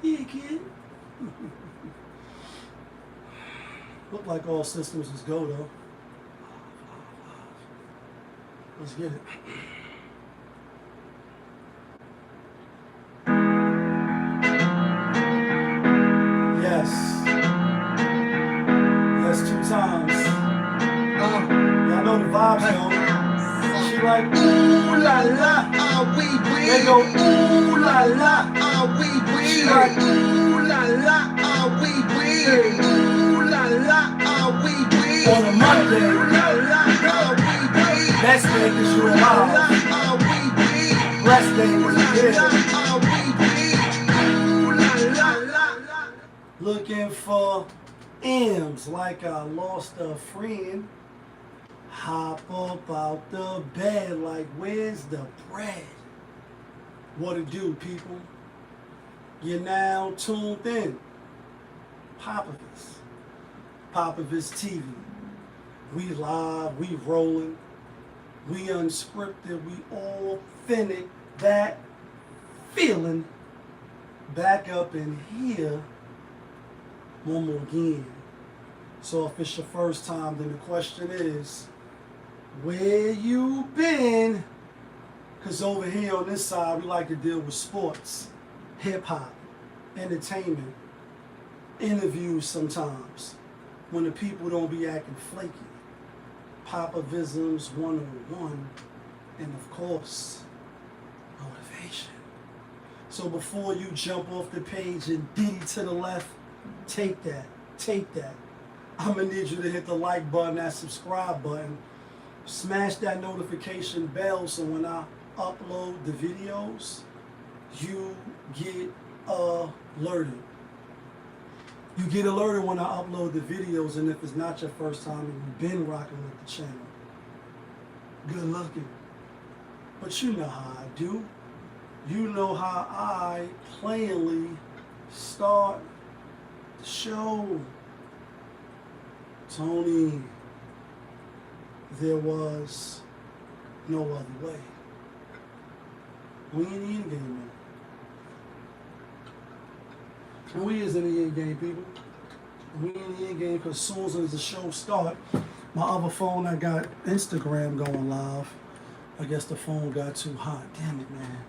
Yeah, kid. Looked like all systems was go though. Let's get it. Yes. Yes, 2 times. Y'all know the vibes though. She like, ooh la la, ah wee wee. They go, ooh la la, ah wee wee. She like, ooh la la, ah wee wee. Ooh la la, ah wee wee. On a Monday, ooh la la, ah wee wee. Best day 'cause you alive. Blessed day 'cause you here. Ooh la la la. Looking for M's like I lost a friend. Hop up out the bed like where's the bread? What it do, people? You're now tuned in. Popovich TV. We live, we rolling, we unscripted, we authentic. That feeling back up in here one more again. So if it's your first time, then the question is, where you been? Because over here on this side, we like to deal with sports, hip-hop, entertainment, interviews sometimes, when the people don't be acting flaky. Popovisms 101, and of course, motivation. So before you jump off the page and diddy to the left, take that. I'm gonna need you to hit the like button, that subscribe button, smash that notification bell so when I upload the videos, you get alerted. You get alerted when I upload the videos, and if it's not your first time and you've been rocking with the channel, good looking. But you know how I do. You know how I plainly start the show. Tony, there was no other way. We in the end game, man. We is in the end game, people. We in the end game because as soon as the show start, my other phone, I got Instagram going live. I guess the phone got too hot. Damn it, man.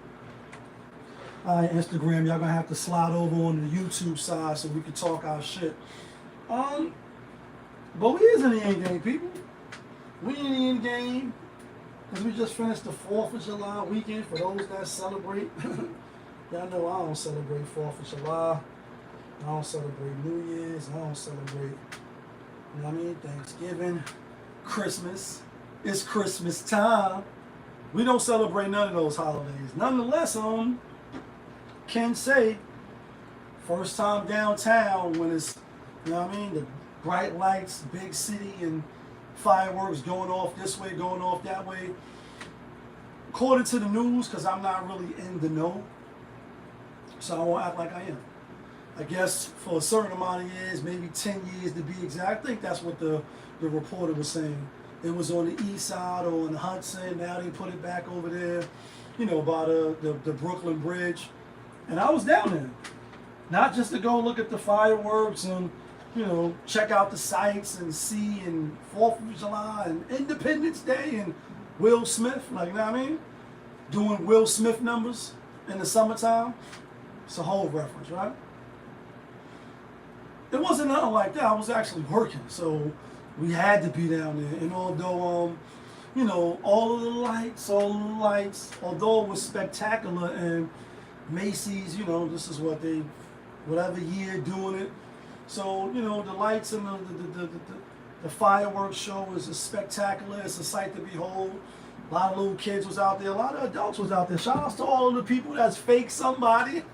All right, Instagram, y'all gonna have to slide over on the YouTube side so we can talk our shit. But we is in the end game, people. We in the end game because we just finished the 4th of July weekend for those that celebrate. Y'all know I don't celebrate 4th of July. I don't celebrate New Year's. I don't celebrate, you know what I mean, Thanksgiving, Christmas. It's Christmas time. We don't celebrate none of those holidays. Nonetheless, can say, first time downtown when it's, you know what I mean, the bright lights, big city, and fireworks going off this way, going off that way. According to the news, because I'm not really in the know, so I won't act like I am. I guess for a certain amount of years, maybe 10 years to be exact, I think that's what the reporter was saying. It was on the east side or on the Hudson. Now they put it back over there, you know, by the Brooklyn Bridge. And I was down there, not just to go look at the fireworks and, you know, check out the sights and see, and 4th of July and Independence Day and Will Smith, like, you know what I mean? Doing Will Smith numbers in the summertime. It's a whole reference, right? It wasn't nothing like that. I was actually working, so we had to be down there. And although, you know, all of the lights, although it was spectacular, and Macy's, you know, this is what they, whatever year doing it. So, you know, the lights and the fireworks show is spectacular. It's a sight to behold. A lot of little kids was out there. A lot of adults was out there. Shout outs to all of the people that's fake somebody.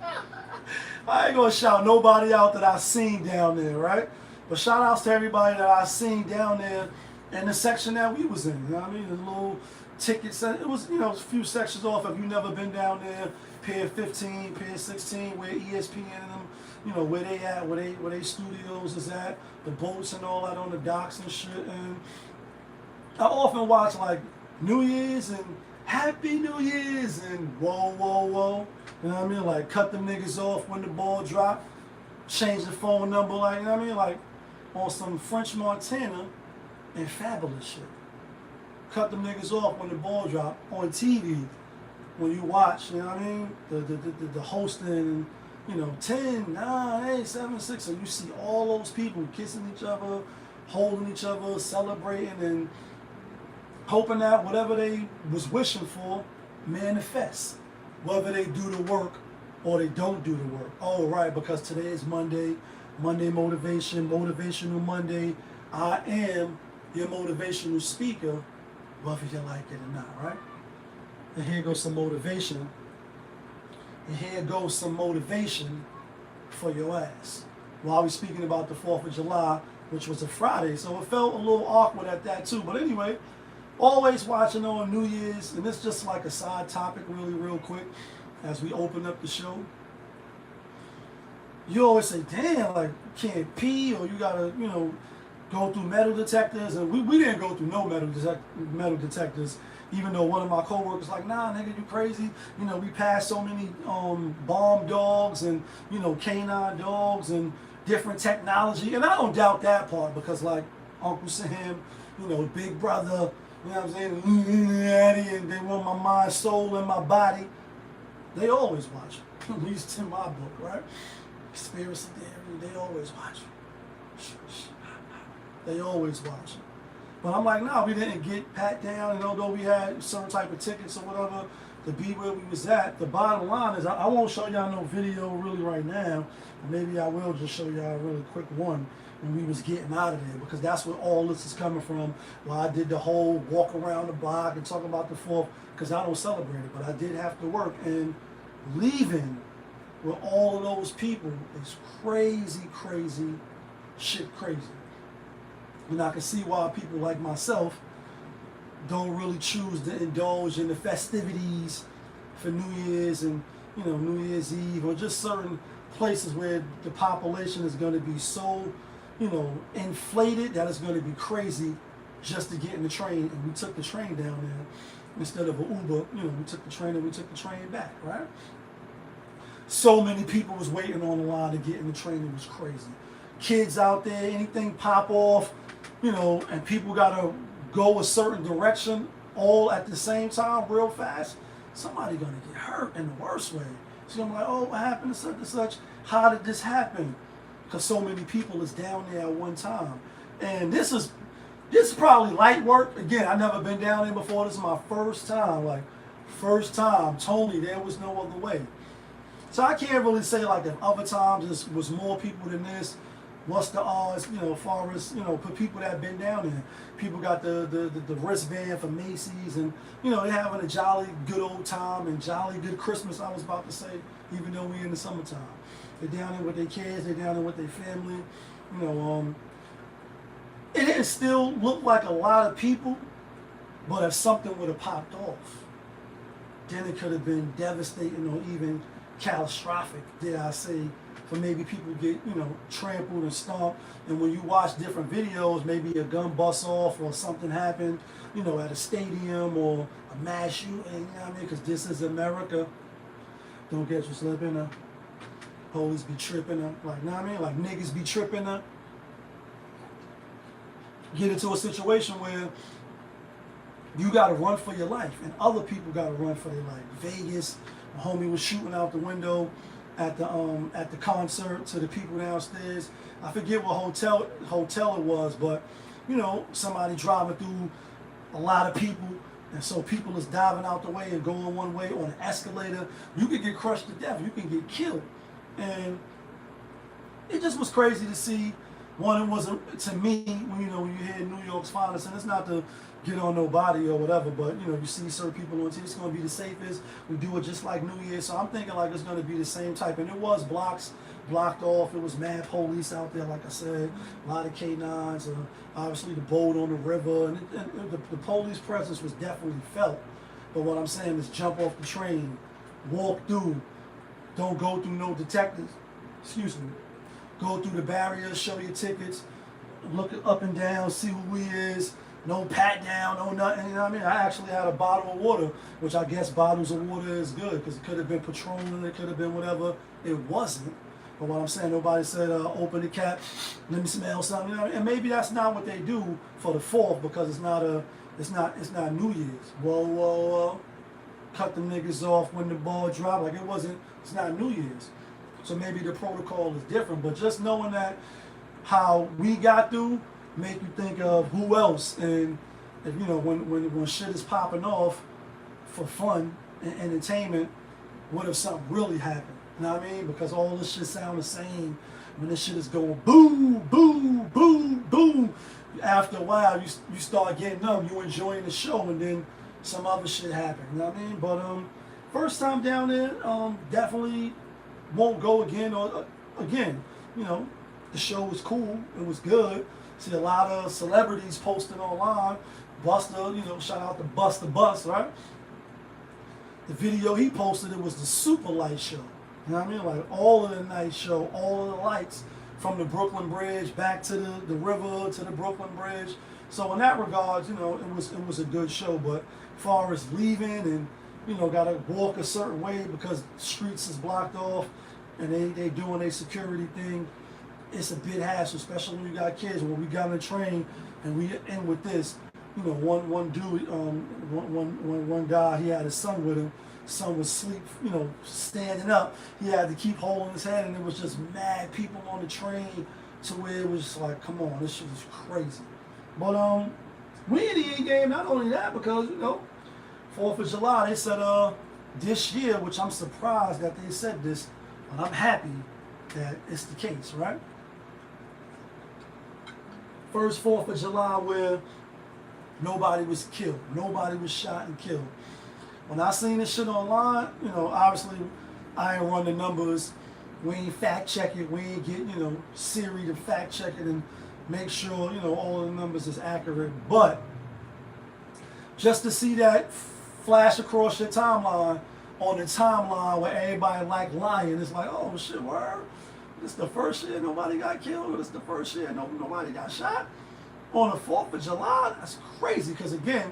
I ain't gonna shout nobody out that I seen down there, right? But shout outs to everybody that I seen down there in the section that we was in. You know what I mean? The little tickets. It was, you know, a few sections off. If you never been down there, Pier 15, Pier 16, where ESPN and them, you know, where they at, where they studios is at, the boats and all that on the docks and shit. And I often watch like New Year's and Happy New Year's and whoa, whoa, whoa. You know what I mean? Like cut them niggas off when the ball drop, change the phone number, like, you know what I mean? Like on some French Montana and Fabulous shit. Cut them niggas off when the ball drop on TV. When you watch, you know what I mean? The hosting, you know, 10, 9, 8, 7, 6, so you see all those people kissing each other, holding each other, celebrating, and hoping that whatever they was wishing for manifests. Whether they do the work or they don't do the work. Oh, right, because today is Monday, Monday motivation, motivational Monday. I am your motivational speaker, whether you like it or not, right? And here goes some motivation. And here goes some motivation for your ass. While we're speaking about the 4th of July, which was a Friday, so it felt a little awkward at that too. But anyway, always watching on New Year's, and it's just like a side topic really real quick as we open up the show. You always say, damn, like you can't pee, or you gotta, you know, go through metal detectors, and we didn't go through no metal detectors, even though one of my coworkers like, nah, nigga, you crazy. You know, we passed so many bomb dogs and, you know, canine dogs and different technology, and I don't doubt that part because like Uncle Sam, you know, Big Brother, you know what I'm saying, and they want my mind, soul, and my body. They always watch, at least in my book, right? Conspiracy theory, they always watch. They always watch. But I'm like, nah, we didn't get pat down, and although we had certain type of tickets or whatever to be where we was at, the bottom line is I won't show y'all no video really right now. Maybe I will just show y'all a really quick one when we was getting out of there, because that's where all this is coming from. Well, I did the whole walk around the block and talk about the 4th, because I don't celebrate it, but I did have to work, and leaving with all of those people is crazy, crazy, shit crazy. And I can see why people like myself don't really choose to indulge in the festivities for New Year's and, you know, New Year's Eve, or just certain places where the population is going to be so, you know, inflated that it's going to be crazy just to get in the train. And we took the train down there instead of an Uber. You know, we took the train and we took the train back, right? So many people was waiting on the line to get in the train. It was crazy. Kids out there, anything pop off, you know, and people got to go a certain direction all at the same time real fast. Somebody going to get hurt in the worst way. So I'm like, oh, what happened to such and such? How did this happen? Because so many people is down there at one time. And this is probably light work. Again, I've never been down there before. This is my first time. Like, first time. Tony, there was no other way. So I can't really say like if other times there was more people than this. What's the odds, you know, as far as, you know, for people that have been down there. People got the wristband for Macy's, and, you know, they're having a jolly good old time and jolly good Christmas, I was about to say, even though we're in the summertime. They're down there with their kids, they're down there with their family. You know, it didn't still look like a lot of people, but if something would have popped off, then it could have been devastating or even catastrophic, dare I say, for maybe people get, you know, trampled and stomped. And when you watch different videos, maybe a gun busts off or something happened, you know, at a stadium or a mass shooting, you know what I mean? Because this is America. Don't get you slipping. Police be tripping. Like, you know what I mean? Like niggas be tripping. Get into a situation where you got to run for your life, and other people got to run for their life. Vegas, my homie was shooting out the window at the concert to the people downstairs. I forget what hotel it was, but, you know, somebody driving through a lot of people, and so people is diving out the way and going one way on an escalator. You could get crushed to death. You can get killed. And it just was crazy to see. One, it wasn't, to me, when you hear New York's finest, and it's not to get on nobody or whatever, but, you know, you see certain people on TV, it's going to be the safest. We do it just like New Year's, so I'm thinking like it's going to be the same type. And it was blocked off. It was mad police out there, like I said, a lot of K9s, obviously the boat on the river, and the police presence was definitely felt. But what I'm saying is jump off the train, walk through, don't go through no detectives, excuse me. Go through the barriers, show your tickets, look up and down, see who he is, No pat down, no nothing. You know what I mean? I actually had a bottle of water, which I guess bottles of water is good because it could have been Patron, it could have been whatever. It wasn't. But what I'm saying, nobody said open the cap, let me smell something. You know? And maybe that's not what they do for the 4th because it's not New Year's. Whoa, whoa, whoa. Cut the niggas off when the ball dropped. Like it's not New Year's. So maybe the protocol is different. But just knowing that how we got through make you think of who else. And if, you know, when shit is popping off for fun and entertainment, what if something really happened? You know what I mean? Because all this shit sound the same when this shit is going boom, boom, boom, boom. After a while, you start getting numb. You enjoying the show, and then some other shit happen. You know what I mean? But first time down there, definitely won't go again. Or again, you know, the show was cool. It was good. See a lot of celebrities posting online. Buster, you know, shout out to Buster Bust, right? The video he posted, it was the super light show. You know what I mean? Like all of the night show, all of the lights from the Brooklyn Bridge back to the river to the Brooklyn Bridge. So in that regard, you know, it was a good show. But as far as leaving and, you know, gotta walk a certain way because streets is blocked off and they doing a security thing, it's a bit hassle, especially when you got kids. When we got on the train and we end with this, you know, one dude, one guy, he had his son with him. Son was asleep, you know, standing up. He had to keep holding his head, and there was just mad people on the train to where it was just like, come on, this shit is crazy. But we in the end game. Not only that, because you know, 4th of July, they said this year, which I'm surprised that they said this, but I'm happy that it's the case, right? First 4th of July where nobody was killed, nobody was shot and killed. When I seen this shit online, you know, obviously I ain't run the numbers. We ain't fact check it. We ain't get, you know, Siri to fact check it and make sure, you know, all of the numbers is accurate. But just to see that flash across your timeline, on the timeline where everybody like lying, it's like, oh shit, word. This the first year nobody got killed, or this the first year nobody got shot. On the 4th of July, that's crazy, because again,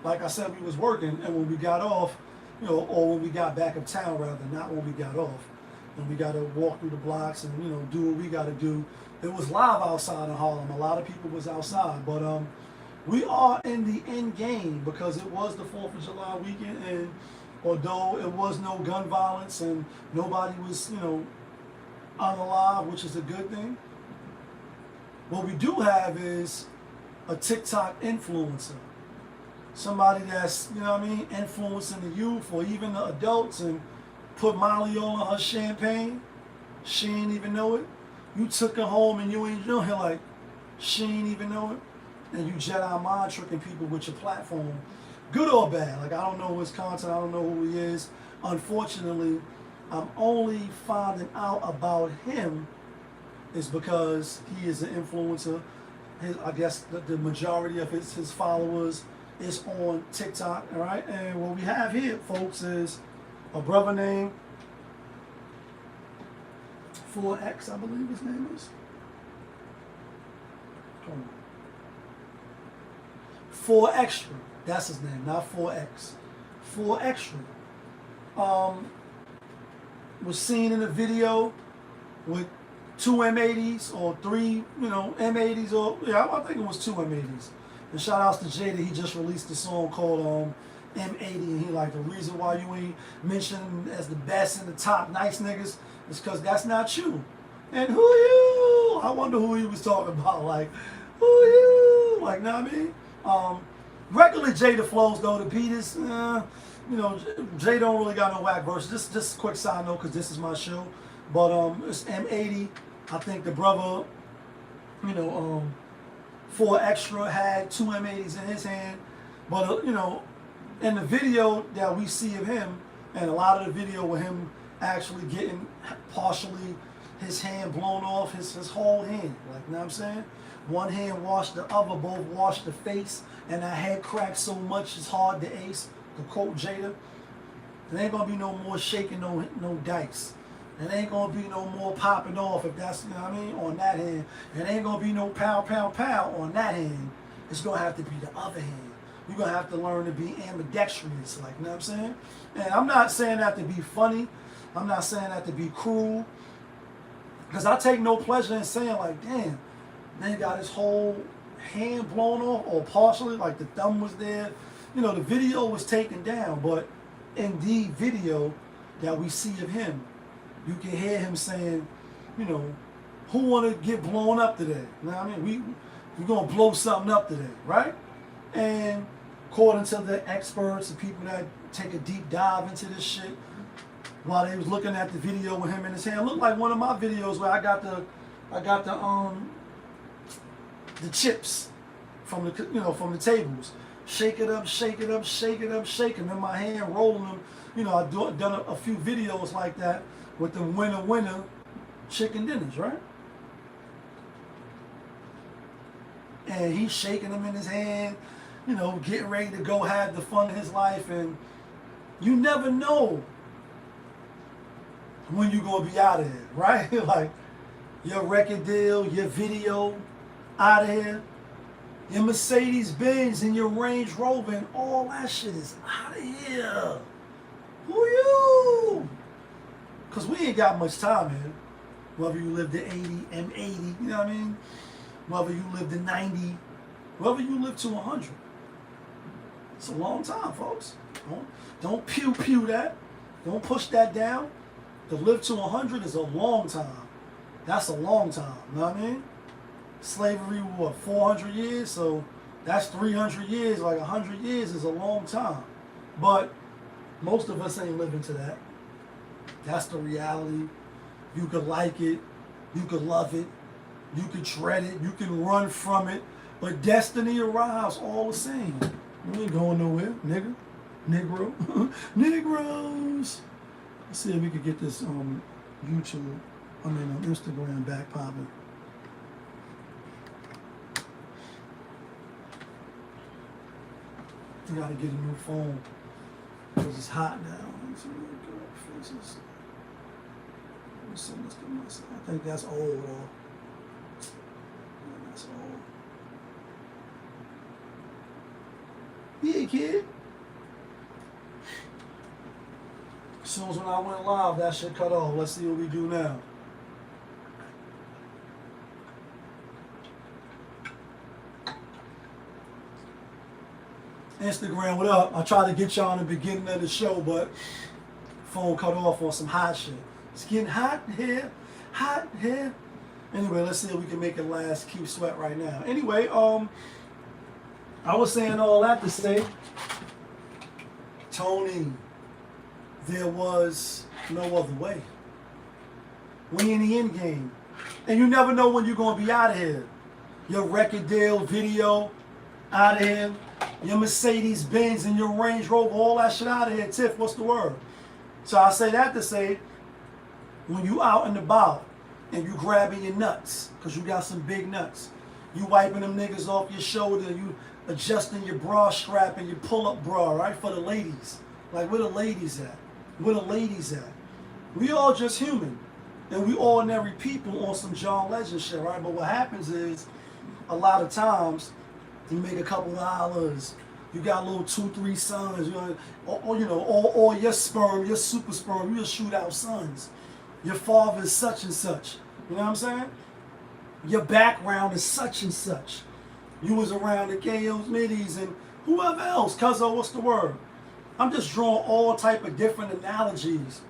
like I said, we was working, and when we got off, you know, or when we got back uptown rather, not when we got off, and we got to walk through the blocks and, you know, do what we got to do. It was live outside in Harlem. A lot of people was outside, but we are in the end game because it was the 4th of July weekend, and although it was no gun violence and nobody was, you know, unalive, which is a good thing, what we do have is a TikTok influencer. Somebody that's, you know what I mean, influencing the youth or even the adults and put Molly on her champagne. She ain't even know it. You took her home and you ain't know her, like, she ain't even know it. And you Jedi mind tricking people with your platform. Good or bad. Like, I don't know his content. I don't know who he is. Unfortunately, I'm only finding out about him is because he is an influencer. I guess the majority of his followers is on TikTok, all right? And what we have here, folks, is a brother named 4X, I believe his name is. Hold on. 4 Extra, that's his name, not 4X. 4 Extra. Was seen in a video with 2 M80s or 3, you know, M80s, or yeah, I think it was 2 M80s. And shout outs to Jada, he just released a song called M80, and he like, the reason why you ain't mentioned as the best and the top nice niggas is because that's not you. And who you? I wonder who he was talking about, like, who you? Like, know what I mean? Regular Jada flows though, the beat is, you know, Jay don't really got no whack verses. Just a quick side note, because this is my show. But it's M80. I think the brother, you know, 4 Extra had 2 M80s in his hand. But, you know, in the video that we see of him, and a lot of the video with him actually getting partially his hand blown off, his whole hand. Like, you know what I'm saying? One hand washed the other, both washed the face, and that head cracked so much it's hard to ace. To quote Jada, there ain't gonna be no more shaking no dice. There ain't gonna be no more popping off, if that's, you know what I mean, on that hand. There ain't gonna be no pow, pow, pow on that hand. it's gonna have to be the other hand. You're gonna have to learn to be ambidextrous, like, you know what I'm saying? And I'm not saying that to be funny. I'm not saying that to be cruel. Because I take no pleasure in saying, like, damn, man got his whole hand blown off, or partially, like the thumb was there. You know, the video was taken down, but in the video that we see of him, you can hear him saying, you know, who want to get blown up today? You know what I mean? We're going to blow something up today, right? And according to the experts, the people that take a deep dive into this shit, while they was looking at the video with him in his hand, it looked like one of my videos where I got the chips from the, you know, from the tables. Shake it up, shake it up, shake it up, shake them in my hand, rolling them. You know, I've done a few videos like that with the winner chicken dinners, right? And he's shaking them in his hand, you know, getting ready to go have the fun of his life. And you never know when you're going to be out of here, right? Like, your record deal, your video, out of here. Your Mercedes Benz and your Range Rover and all that shit is out of here. Who you? Because we ain't got much time here. Whether you live to 80, M80, you know what I mean? Whether you live to 90, whether you live to 100. It's a long time, folks. Don't pew that. Don't push that down. To live to 100 is a long time. That's a long time, you know what I mean? Slavery, what, 400 years? So that's 300 years. Like 100 years is a long time. But most of us ain't living to that. That's the reality. You could like it. You could love it. You could dread it. You can run from it. But destiny arrives all the same. We ain't going nowhere, nigga. Negro. Negroes. Let's see if we could get this YouTube, Instagram back popping. I gotta get a new phone because it's hot now. I think that's old, though. That's old. Yeah, kid. As soon as when I went live, that shit cut off. Let's see what we do now. Instagram, what up? I tried to get y'all in the beginning of the show, but phone cut off on some hot shit. It's getting hot here, hot here. Anyway, let's see if we can make it last. Keep sweat right now. Anyway, I was saying all that to say, Tony, there was no other way. We in the end game, and you never know when you're gonna be out of here. Your record deal, video, out of here. Your Mercedes Benz and your Range Rover, all that shit out of here. Tiff, what's the word? So I say that to say, when you out and about and you grabbing your nuts, because you got some big nuts, you wiping them niggas off your shoulder, you adjusting your bra strap and your pull-up bra, right, for the ladies. Like, where the ladies at? Where the ladies at? We all just human. And we ordinary people on some John Legend shit, right? But what happens is, a lot of times, you make a couple dollars, you got little 2-3 sons, or your sperm, your super sperm, you just shoot out sons. Your father is such and such. You know what I'm saying? Your background is such and such. You was around the KOs, middies, and whoever else. Cuzzo, what's the word? I'm just drawing all type of different analogies.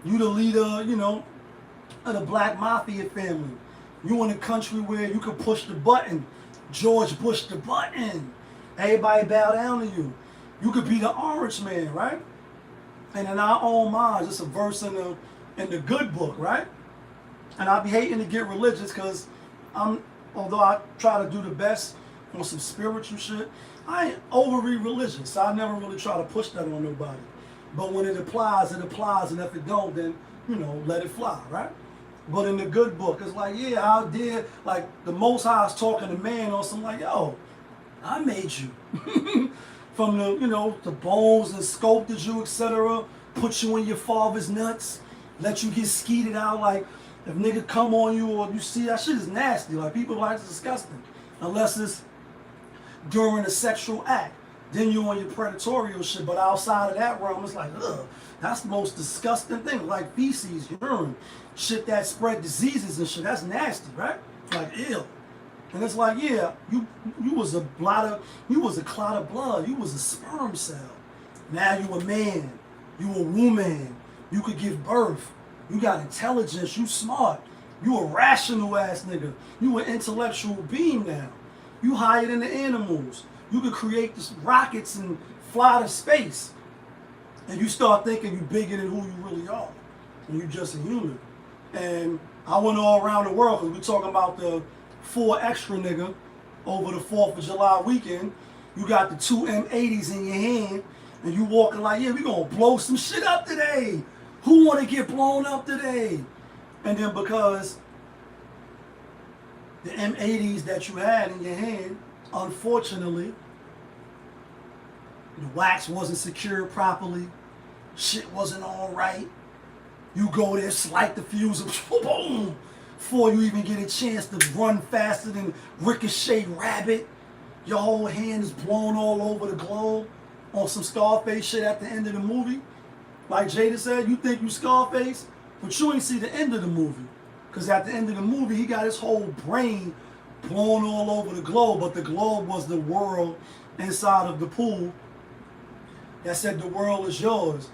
You the leader, of the Black Mafia family. You in a country where you can push the button. George Bush the button. Everybody bow down to you. You could be the orange man, right? And in our own minds, it's a verse in the good book, right? And I be hating to get religious because although I try to do the best on some spiritual shit, I ain't overly religious. So I never really try to push that on nobody. But when it applies, and if it don't, then, let it fly, right? But in the good book, it's like, yeah, how dare, like, the Most High is talking to man or something like, yo, I made you. From the bones and sculpted you, etc. Put you in your father's nuts. Let you get skeeted out. Like, if nigga come on you or you see, that shit is nasty. Like, people like it's disgusting. Unless it's during a sexual act. Then you're on your predatorial shit. But outside of that realm, it's like, ugh, that's the most disgusting thing. Like feces, urine, shit that spread diseases and shit. That's nasty, right? Like, ew. And it's like, yeah, you was a clot of blood. You was a sperm cell. Now you a man. You a woman. You could give birth. You got intelligence. You smart. You a rational ass nigga. You an intellectual being now. You higher than the animals. You could create this rockets and fly to space. And you start thinking you bigger than who you really are. And you just a human. And I went all around the world because we're talking about the 4 extra nigga over the 4th of July weekend. You got the 2 M80s in your hand and you walking like, yeah, we gonna blow some shit up today. Who wanna get blown up today? And then because the M80s that you had in your hand, unfortunately, the wax wasn't secured properly, shit wasn't all right. You go there, slight the fuse, and boom, before you even get a chance to run faster than Ricochet Rabbit. Your whole hand is blown all over the globe on some Scarface shit at the end of the movie. Like Jada said, you think you Scarface, but you ain't see the end of the movie. Because at the end of the movie, he got his whole brain blown all over the globe, but the globe was the world inside of the pool that said the world is yours.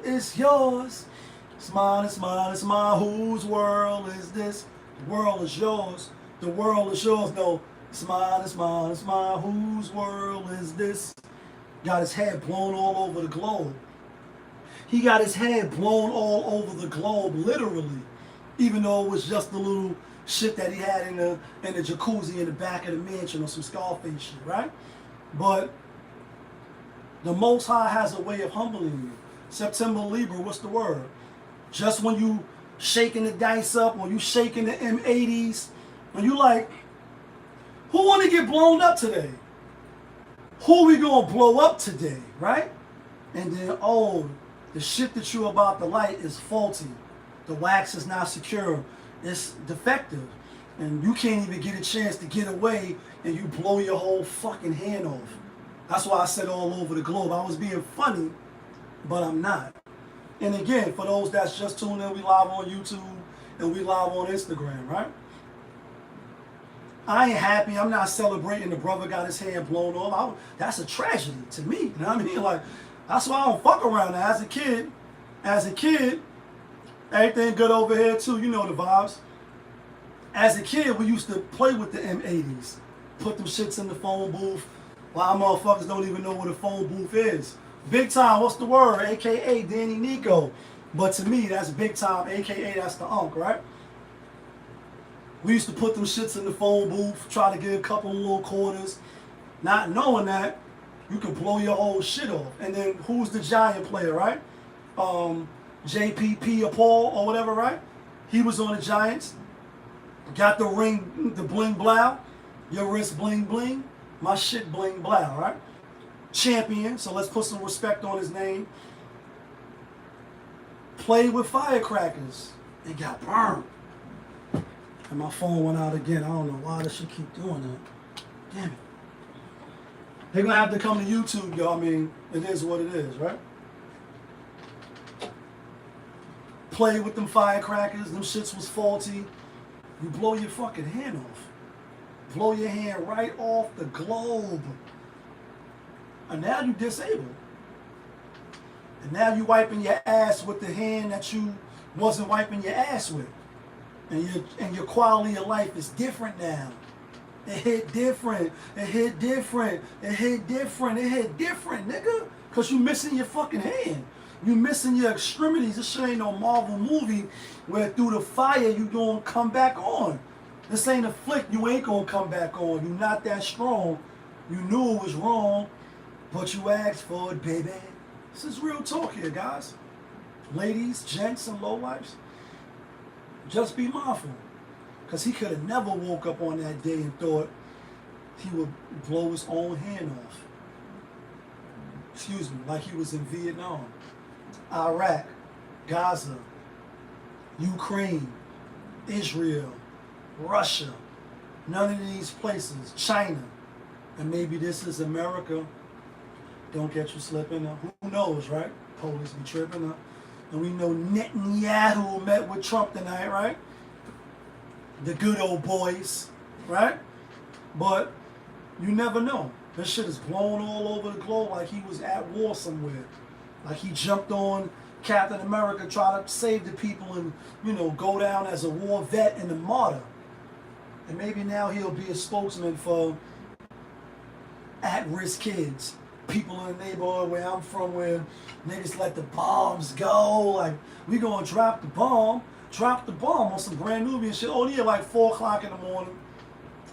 It's yours. It's mine, it's mine, it's mine. Whose world is this? The world is yours. The world is yours. No, it's mine, it's mine, it's mine. Whose world is this? Got his head blown all over the globe. He got his head blown all over the globe, literally. Even though it was just the little shit that he had in the jacuzzi in the back of the mansion or some Scarface shit, right? But the Most High has a way of humbling you. September Libra, what's the word? Just when you shaking the dice up or you shaking the M80s, and you like, who want to get blown up today? Who we gonna blow up today, right? And then, oh, the shit that you about to light is faulty. The wax is not secure. It's defective. And you can't even get a chance to get away and you blow your whole fucking hand off. That's why I said all over the globe. I was being funny, but I'm not. And again, for those that's just tuned in, we live on YouTube and we live on Instagram, right? I ain't happy. I'm not celebrating the brother got his hand blown off. That's a tragedy to me. You know what I mean? Like, that's why I don't fuck around now. As a kid, everything good over here too. You know the vibes. As a kid, we used to play with the M80s. Put them shits in the phone booth. While motherfuckers don't even know what a phone booth is. Big time, what's the word? AKA Danny Nico. But to me, that's big time, AKA that's the unk, right? We used to put them shits in the phone booth, try to get a couple of little quarters. Not knowing that, you can blow your whole shit off. And then who's the giant player, right? JPP or Paul or whatever, right? He was on the Giants. Got the ring, the bling blow. Your wrist bling bling. My shit bling blow, right? Champion, so let's put some respect on his name. Played with firecrackers. It got burned. And my phone went out again. I don't know why this should keep doing that. Damn it. They're going to have to come to YouTube, y'all. I mean, it is what it is, right? Play with them firecrackers. Them shits was faulty. You blow your fucking hand off. Blow your hand right off the globe. And now you disabled. And now you wiping your ass with the hand that you wasn't wiping your ass with. And your quality of life is different now. It hit different. It hit different. It hit different. It hit different, nigga. Because you missing your fucking hand. You missing your extremities. This shit ain't no Marvel movie where through the fire you gonna come back on. This ain't a flick you ain't gonna come back on. You not that strong. You knew it was wrong, but you asked for it, baby. This is real talk here, guys. Ladies, gents, and lowlifes. Just be mindful. Because he could have never woke up on that day and thought he would blow his own hand off. Excuse me, like he was in Vietnam, Iraq, Gaza, Ukraine, Israel, Russia, None of these places, China, and maybe this is America, don't get you slipping. Who knows, right? Police be tripping. And we know Netanyahu met with Trump tonight, right? The good old boys, right? But you never know. This shit is blown all over the globe like he was at war somewhere. Like he jumped on Captain America, try to save the people and, you know, go down as a war vet and a martyr. And maybe now he'll be a spokesman for at-risk kids. People in the neighborhood where I'm from where niggas let the bombs go. Like, we gonna drop the bomb on some brand Nubian shit. Oh yeah, like 4 o'clock in the morning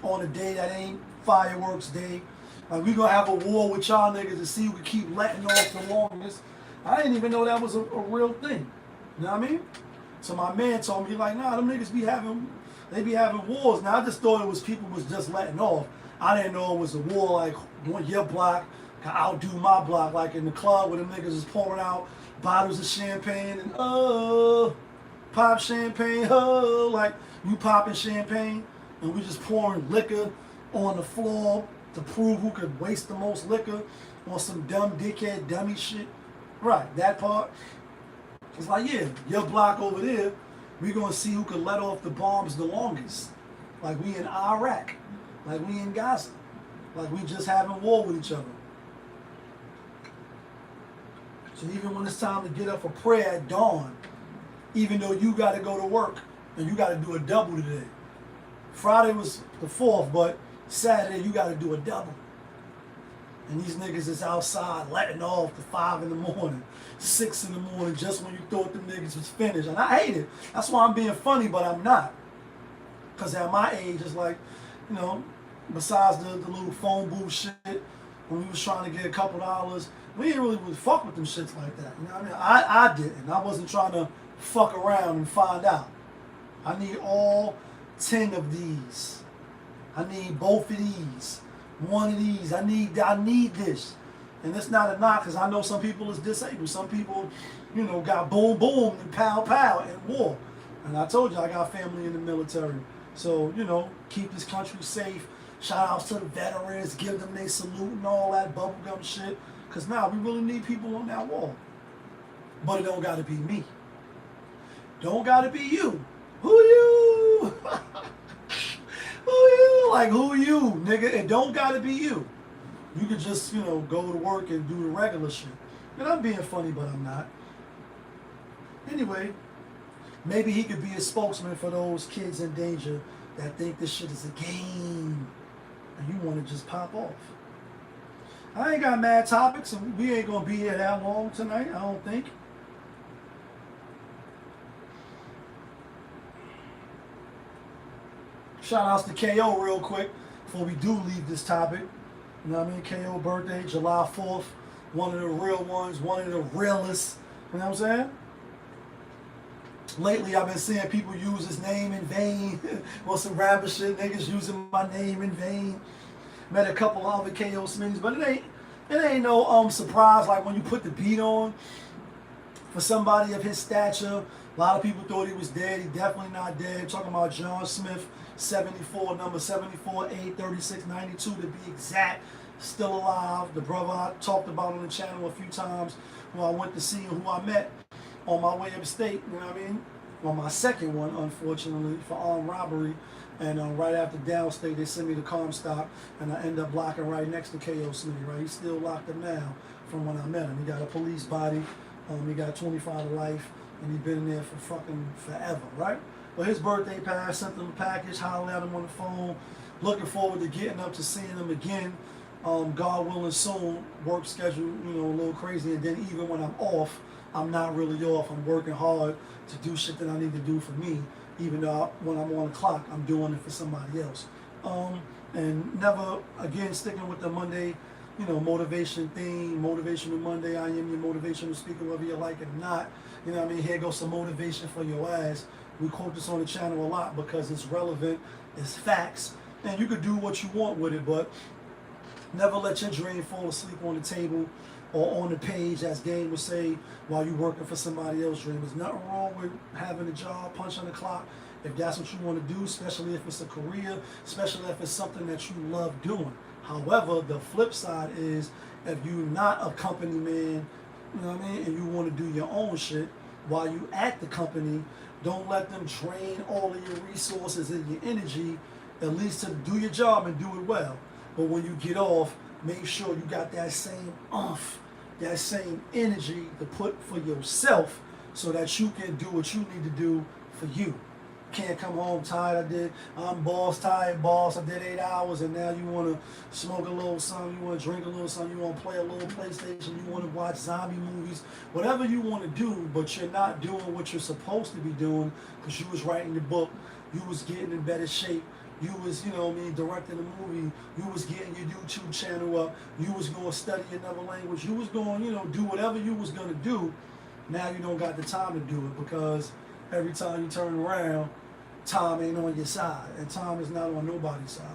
on a day that ain't fireworks day. Like, we gonna have a war with y'all niggas to see who can keep letting off the longest. I didn't even know that was a real thing. You know what I mean? So my man told me, like, nah, them niggas be having wars. Now I just thought it was people was just letting off. I didn't know it was a war like your block can outdo my block, like in the club where them niggas is pouring out bottles of champagne and pop champagne, like you popping champagne and we just pouring liquor on the floor to prove who could waste the most liquor on some dumb dickhead dummy shit. Right, that part. It's like, yeah, your block over there, we gonna see who could let off the bombs the longest. Like we in Iraq, like we in Gaza, like we just having war with each other. So even when it's time to get up for prayer at dawn, even though you gotta go to work and you gotta do a double today. Friday was the 4th, but Saturday you gotta do a double. And these niggas is outside letting off to 5 in the morning, 6 in the morning, just when you thought them niggas was finished. And I hate it. That's why I'm being funny, but I'm not. Because at my age, it's like, you know, besides the little phone booth shit, when we was trying to get a couple dollars, we didn't really fuck with them shits like that. You know what I mean? I didn't. I wasn't trying to fuck around and find out. I need all 10 of these. I need both of these. One of these. I need this. And it's not a knock because I know some people is disabled. Some people, you know, got boom boom and pow pow and war. And I told you I got family in the military. So, you know, keep this country safe. Shout outs to the veterans, give them their salute and all that bubblegum shit. Because now we really need people on that wall. But it don't got to be me. Don't got to be you. Who you? Who you? Like, who you, nigga? It don't got to be you. You could just, you know, go to work and do the regular shit. And I'm being funny, but I'm not. Anyway, maybe he could be a spokesman for those kids in danger that think this shit is a game and you want to just pop off. I ain't got mad topics, and we ain't going to be here that long tonight, I don't think. Shout outs to KO real quick before we do leave this topic. You know what I mean? KO birthday, July 4th. One of the real ones, one of the realest. You know what I'm saying? Lately, I've been seeing people use his name in vain. Or some rapper shit, niggas using my name in vain. Met a couple other KO Smitties, but it ain't no surprise like when you put the beat on for somebody of his stature. A lot of people thought he was dead. He definitely not dead. Talking about John Smith, 74, number 74A3692 to be exact. Still alive. The brother I talked about on the channel a few times when I went to see him, who I met on my way upstate, you know what I mean? On my second one, unfortunately, for armed robbery. And right after downstate, they sent me to Comstock, and I end up locking right next to KO Smitty, right? He's still locked up now from when I met him. He got a police body. He got 25 to life, and he's been in there for fucking forever, right? But his birthday passed, sent him a package, hollered at him on the phone. Looking forward to getting up to seeing him again. God willing soon. Work schedule, you know, a little crazy. And then even when I'm off, I'm not really off. I'm working hard to do shit that I need to do for me. Even though when I'm on the clock, I'm doing it for somebody else. And never, again, sticking with the Monday, you know, motivation theme, Motivational Monday. I am your motivational speaker, whether you like it or not. You know what I mean? Here goes some motivation for your ass. We quote this on the channel a lot because it's relevant, it's facts, and you could do what you want with it, but never let your dream fall asleep on the table. or on the page, as Game would say, while you're working for somebody else. Dream. There's nothing wrong with having a job, punching the clock, if that's what you want to do, especially if it's a career, especially if it's something that you love doing. However, the flip side is if you're not a company man, you know what I mean, and you want to do your own shit while you at the company, don't let them drain all of your resources and your energy, at least to do your job and do it well. But when you get off, make sure you got that same oomph, that same energy to put for yourself so that you can do what you need to do for you. Can't come home tired. I'm boss, tired boss. I did 8 hours, and now you want to smoke a little something, you want to drink a little something, you want to play a little PlayStation, you want to watch zombie movies, whatever you want to do, but you're not doing what you're supposed to be doing because you was writing the book, you was getting in better shape, you was, you know what I mean, directing a movie, you was getting your YouTube channel up, you was going to study another language, you was going to, you know, do whatever you was going to do. Now you don't got the time to do it because every time you turn around, time ain't on your side, and time is not on nobody's side.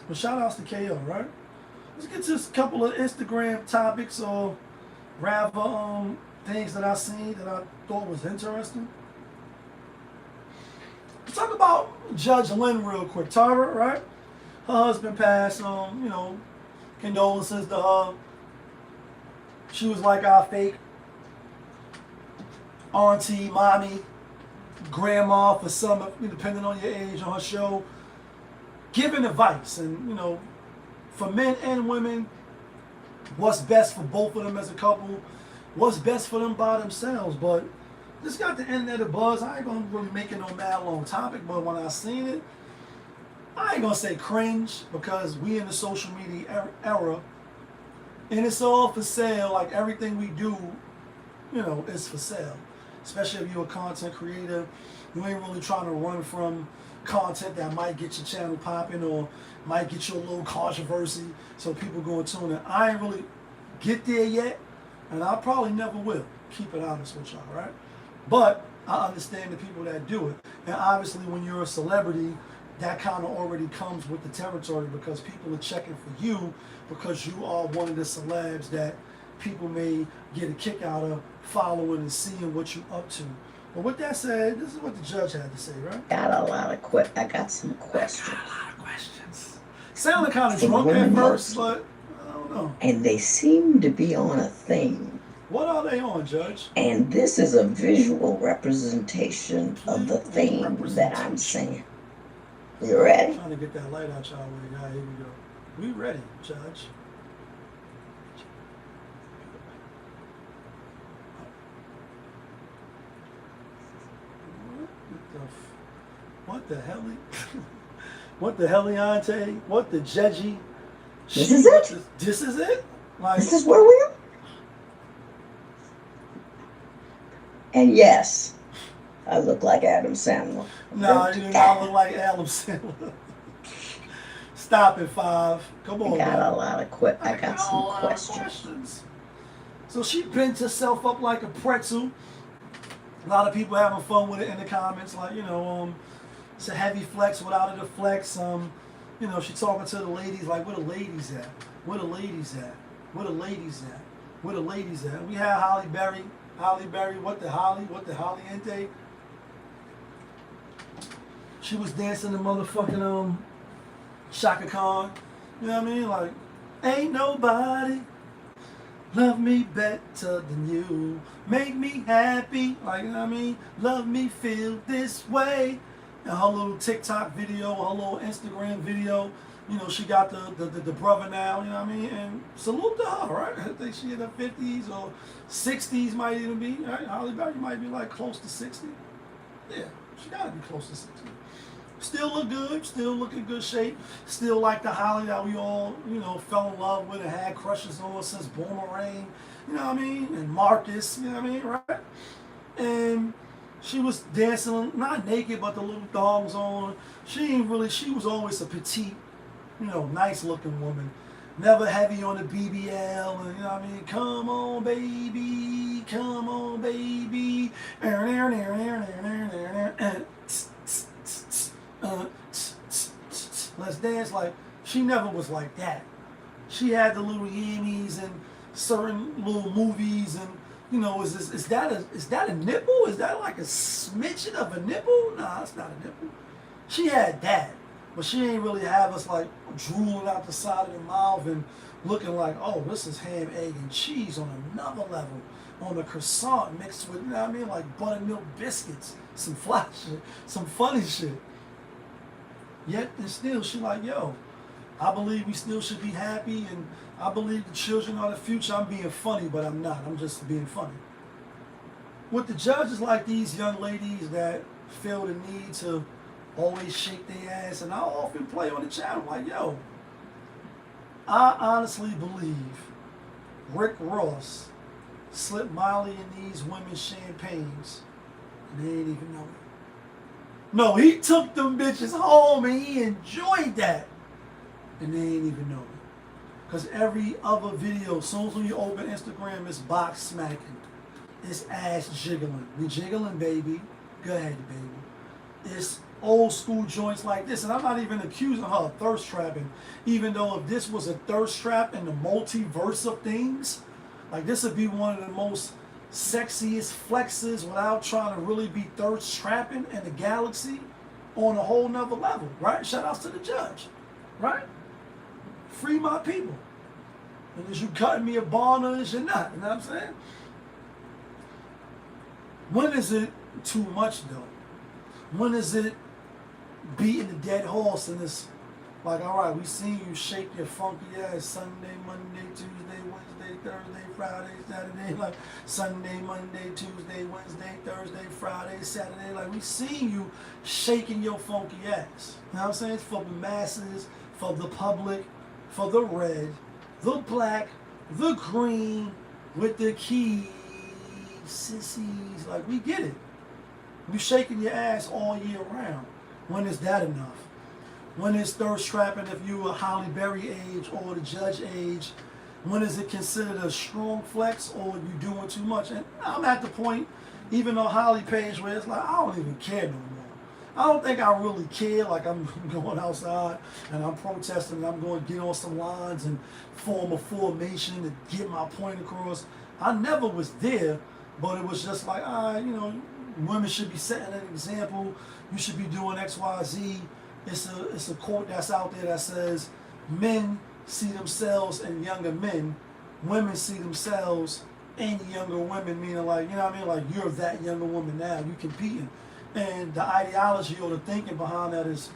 But shout outs to KO, right? Let's get to a couple of Instagram topics, or rather things that I seen that I thought was interesting. Let's talk about Judge Lynn real quick. Tara, right? Her husband passed, you know, condolences to her. She was like our fake auntie, mommy, grandma for some, depending on your age, on her show, giving advice. And, you know, for men and women, what's best for both of them as a couple, what's best for them by themselves. But this got the internet a buzz. I ain't gonna really make it no mad long topic, but when I seen it, I ain't gonna say cringe, because we in the social media era, and it's all for sale. Like everything we do, you know, is for sale. Especially if you're a content creator, you ain't really trying to run from content that might get your channel popping or might get you a little controversy, so people go and tune in. I ain't really get there yet, and I probably never will. Keep it honest with y'all, right? But I understand the people that do it, and obviously when you're a celebrity, that kind of already comes with the territory, because people are checking for you because you are one of the celebs that people may get a kick out of following and seeing what you're up to. But with that said, this is what the judge had to say, right? I got some questions. I got a lot of questions. Sounded kind of drunk at first, but I don't know. And they seem to be on a theme. What are they on, Judge? And this is a visual representation of the theme that I'm saying. You ready? I'm trying to get that light out y'all way. Here we go. We ready, Judge. What the hell? What the heliante? What the judgy? This is it? This is it? Like, this is where we are? And yes, I look like Adam Sandler. No, you do not look like Adam Sandler. Stop it, Five. Come on, I got man. a lot of I got some questions. So she bent herself up like a pretzel. A lot of people having fun with it in the comments, like, you know, it's a heavy flex without it a flex. You know, she talking to the ladies like, where the ladies at? Where the ladies at? Where the ladies at? Where the ladies at? We had Holly Berry, what the Holly Ente? She was dancing the motherfucking Shaka Khan. You know what I mean? Like, ain't nobody love me better than you. Make me happy. Like, you know what I mean? Love me feel this way. And her little TikTok video, her little Instagram video, you know, she got the brother now, you know what I mean? And salute to her, right? I think she in her 50s or 60s might even be, right? Holly Berry might be like close to 60. Yeah, she gotta be close to 60. Still look good, still look in good shape, still like the Holly that we all, you know, fell in love with and had crushes on since Boomerang, you know what I mean? And Marcus, you know what I mean, right? And she was dancing, not naked, but the little thongs on. She was always a petite, you know, nice looking woman. Never heavy on the BBL, and you know what I mean? Come on, baby, come on, baby. Let's dance. Like, she never was like that. She had the little yammies and certain little movies, and you know, is that a nipple? Is that like a smidgen of a nipple? Nah, it's not a nipple. She had that, but she ain't really have us like drooling out the side of the mouth and looking like, oh, this is ham, egg, and cheese on another level, on a croissant mixed with, you know what I mean, like buttermilk biscuits, some fly shit, some funny shit. Yet and still, she like, yo, I believe we still should be happy, and I believe the children are the future. I'm being funny, but I'm not. I'm just being funny. With the judges like these young ladies that feel the need to always shake their ass, and I often play on the channel like, yo, I honestly believe Rick Ross slipped Molly in these women's champagnes, and they ain't even know it. No, he took them bitches home and he enjoyed that, and they ain't even know it. Because every other video, as soon as when you open Instagram, it's box smacking, it's ass jiggling. We jiggling, baby. Go ahead, baby. It's old school joints like this, and I'm not even accusing her of thirst trapping, even though if this was a thirst trap in the multiverse of things, like this would be one of the most sexiest flexes without trying to really be thirst trapping in the galaxy on a whole nother level, right? Shout outs to the judge, right? Free my people. And is you cutting me a bond or is you not? You know what I'm saying? When is it too much though? When is it beating the dead horse and it's like, all right, we seen you shake your funky ass Sunday, Monday, Tuesday, Wednesday, Thursday, Friday, Saturday, like Sunday, Monday, Tuesday, Wednesday, Thursday, Friday, Saturday, like we seen you shaking your funky ass. You know what I'm saying? It's for the masses, for the public, for the red, the black, the green, with the keys, sissies, like we get it. You shaking your ass all year round. When is that enough? When is thirst trapping if you a Holly Berry age or the judge age? When is it considered a strong flex or you doing too much? And I'm at the point, even on Holly page, where it's like, I don't even care no more. I don't think I really care, like I'm going outside and I'm protesting and I'm going to get on some lines and form a formation to get my point across. I never was there, but it was just like, you know, women should be setting an example. You should be doing X, Y, Z. It's a quote that's out there that says, men see themselves in younger men, women see themselves in younger women, meaning like, you know what I mean? Like you're that younger woman now, you competing. And the ideology or the thinking behind that is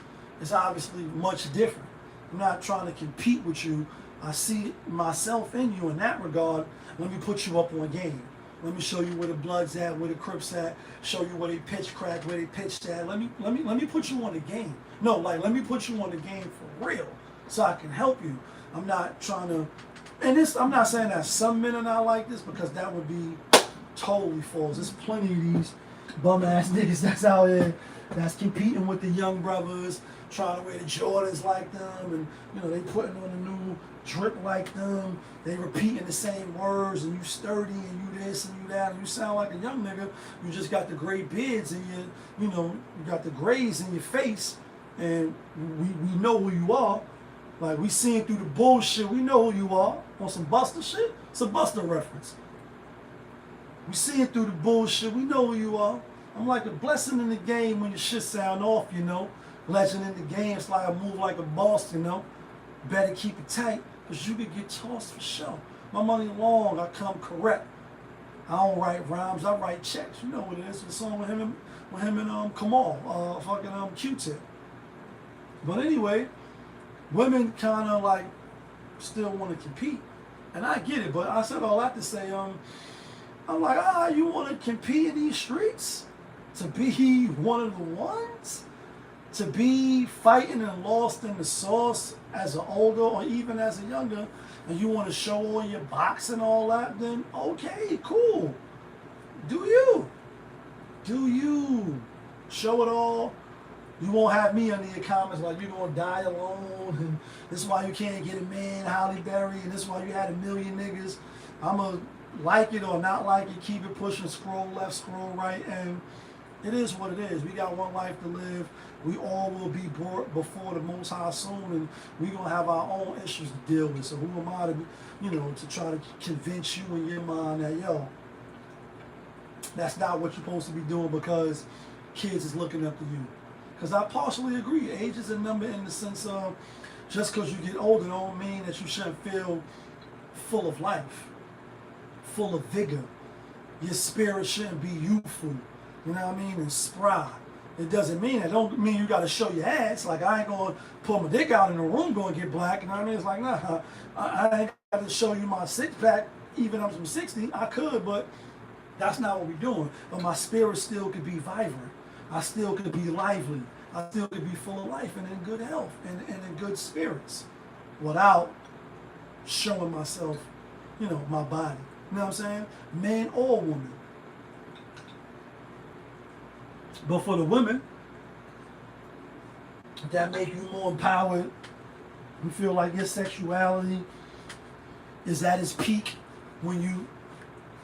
obviously much different. I'm not trying to compete with you. I see myself in you in that regard. Let me put you up on game. Let me show you where the Bloods at, where the Crips at, show you where they pitch crack, where they pitched at. Let me put you on the game. No, like let me put you on the game for real so I can help you. I'm not trying to, and this, I'm not saying that some men are not like this, because that would be totally false. There's plenty of these bum ass niggas that's out here that's competing with the young brothers, trying to wear the Jordans like them, and you know, they putting on a new drip like them, they repeating the same words, and you sturdy and you this and you that, and you sound like a young nigga. You just got the gray beards and you know, you got the grays in your face, and we know who you are. Like we seeing through the bullshit, we know who you are. On some Buster shit, it's a Buster reference. We seeing through the bullshit, we know who you are. I'm like a blessing in the game when your shit sound off, you know. Legend in the game, it's like I move like a boss, you know. Better keep it tight, because you could get tossed for sure. My money long, I come correct. I don't write rhymes, I write checks. You know what it is. It's a song with him and Kamal, Q-Tip. But anyway, women kind of like still want to compete. And I get it, but I said all that to say, I'm like, you want to compete in these streets? To be one of the ones? To be fighting and lost in the sauce as an older or even as a younger, and you want to show all your box and all that, then okay, cool. Do you. Do you. Show it all. You won't have me under your comments like you're going to die alone, and this is why you can't get a man, Halle Berry, and this is why you had a million niggas. I'm going to like it or not like it, keep it pushing, scroll left, scroll right, and It is what it is. We got one life to live. We all will be brought before the Most High soon, and we're gonna have our own issues to deal with. So who am I to, to try to convince you in your mind that that's not what you're supposed to be doing because kids is looking up to you. Because I partially agree. Age is a number in the sense of just because you get older don't mean that you shouldn't feel full of life, full of vigor. Your spirit shouldn't be youthful, you know what I mean, and spry. It doesn't mean that. Don't mean you got to show your ass. Like, I ain't going to pull my dick out in the room going to get black, you know what I mean? It's like, nah, I ain't got to show you my six-pack even if I'm 60. I could, but that's not what we're doing. But my spirit still could be vibrant. I still could be lively. I still could be full of life and in good health and in good spirits without showing myself, my body. You know what I'm saying? Man or woman. But for the women, that make you more empowered, you feel like your sexuality is at its peak when you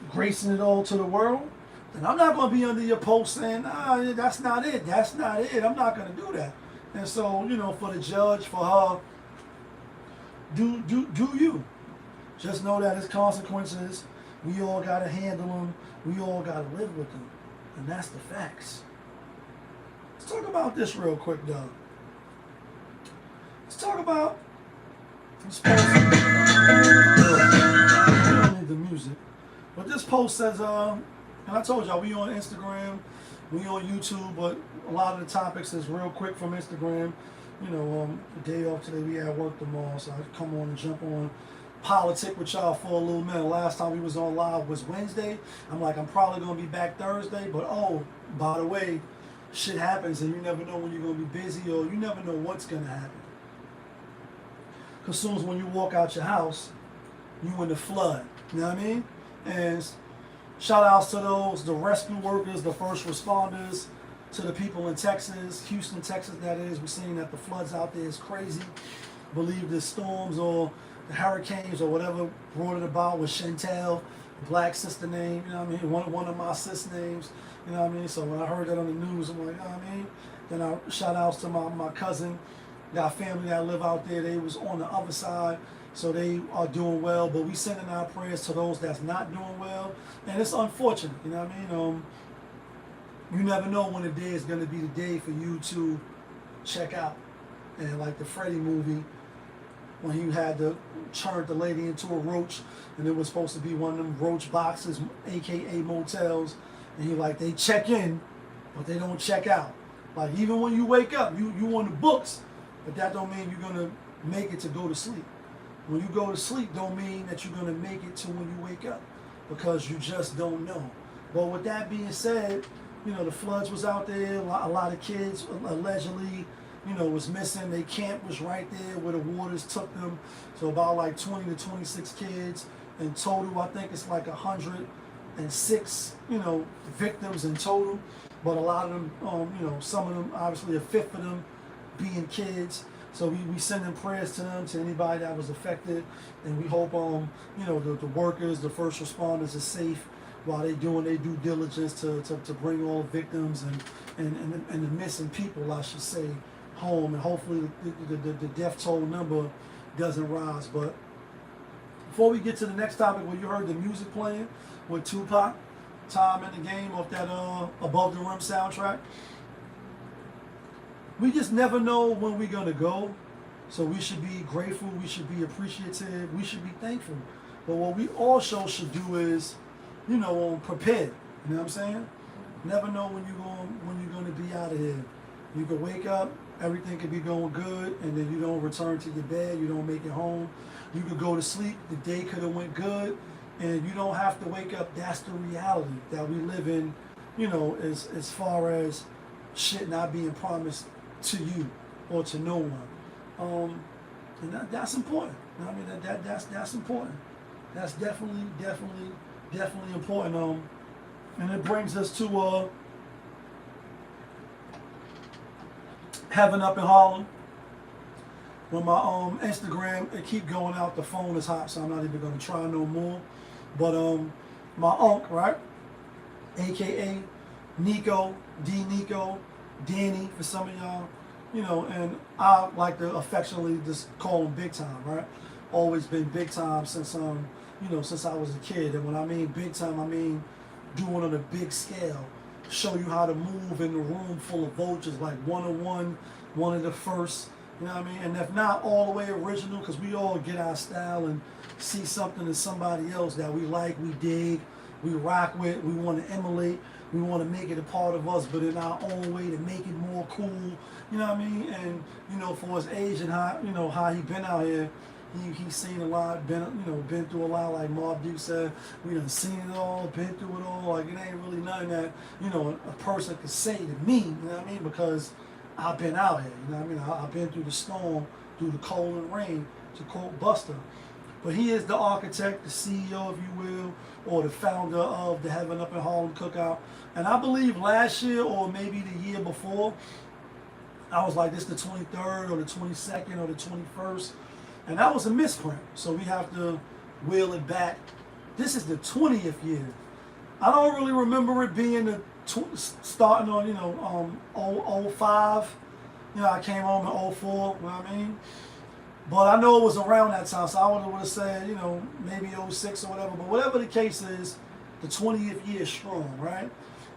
gracing it all to the world, then I'm not going to be under your post saying, that's not it. That's not it. I'm not going to do that. And so, for the judge, for her, do you. Just know that it's consequences. We all got to handle them. We all got to live with them. And that's the facts. Let's talk about this real quick, though. Let's talk about this post. We don't need the music. But this post says, and I told y'all, we on Instagram, we on YouTube, but a lot of the topics is real quick from Instagram. The day off today, we had work tomorrow, so I come on and jump on politic with y'all for a little minute. Last time we was on live was Wednesday. I'm probably going to be back Thursday, but by the way, shit happens and you never know when you're going to be busy or you never know what's going to happen. Because as soon as when you walk out your house, you in the flood. You know what I mean? And shout outs to the rescue workers, the first responders, to the people in Texas, Houston, Texas, that is. We're seeing that the floods out there is crazy. Believe the storms or the hurricanes or whatever brought it about was Chantel, black sister name, you know what I mean? One of my sis names, you know what I mean? So when I heard that on the news, I'm like, you know what I mean? Then I shout outs to my cousin, got family that live out there. They was on the other side, so they are doing well. But we sending our prayers to those that's not doing well, and it's unfortunate, you know what I mean? You never know when the day is going to be the day for you to check out. And like the Freddy movie, when he had to turn the lady into a roach, and it was supposed to be one of them roach boxes, aka motels, and they check in, but they don't check out. Like, even when you wake up, you on the books, but that don't mean you're gonna make it to go to sleep. When you go to sleep, don't mean that you're gonna make it to when you wake up, because you just don't know. But with that being said, the floods was out there. A lot of kids allegedly, was missing. Their camp was right there where the waters took them. So about 20 to 26 kids in total. I think it's 106, victims in total. But a lot of them, some of them, obviously a fifth of them being kids. So we sending prayers to them, to anybody that was affected. And we hope, the workers, the first responders are safe while they doing their due diligence to bring all victims and the missing people, I should say, home. And hopefully the death toll number doesn't rise. But before we get to the next topic, where you heard the music playing with Tupac, Time in the Game, off that Above the Rim soundtrack, we just never know when we're going to go. So we should be grateful, we should be appreciative, we should be thankful. But what we also should do is, prepared. You know what I'm saying? Never know when you're going to be out of here. You could wake up, everything could be going good, and then you don't return to your bed, you don't make it home. You could go to sleep, the day could have went good, and you don't have to wake up. That's the reality that we live in, as far as shit not being promised to you or to no one. And that's important. You know what I mean? That's important. That's definitely important. And it brings us to Heaven Up in Harlem. When my Instagram, it keep going out, the phone is hot, so I'm not even gonna try no more. But my uncle, right, aka Nico, Nico, Danny for some of y'all, you know, and I like to affectionately just call him Big Time, right? Always been Big Time since you know, since I was a kid. And when I mean big time, I mean doing on a big scale. Show you how to move in the room full of vultures, like 101, one of the first, you know what I mean? And if not all the way original, because we all get our style and see something in somebody else that we like, we dig, we rock with, we want to emulate, we want to make it a part of us, but in our own way to make it more cool, you know what I mean? And, you know, for his age and how, you know, how he been out here, he's seen a lot, been through a lot, like Marv Duke said. We done seen it all, been through it all. Like, it ain't really nothing that, you know, a person could say to me, you know what I mean? Because I've been out here, you know what I mean? I've been through the storm, through the cold and rain, to quote Buster. But he is the architect, the CEO, if you will, or the founder of the Heaven Up in Harlem Cookout. And I believe last year, or maybe the year before, I was like, this the 23rd, or the 22nd, or the 21st. And that was a misprint, so we have to wheel it back. This is the 20th year. I don't really remember it being the starting on, you know, 05. You know, I came home in 04, you know what I mean? But I know it was around that time, so I would have said, you know, maybe 06 or whatever. But whatever the case is, the 20th year is strong, right?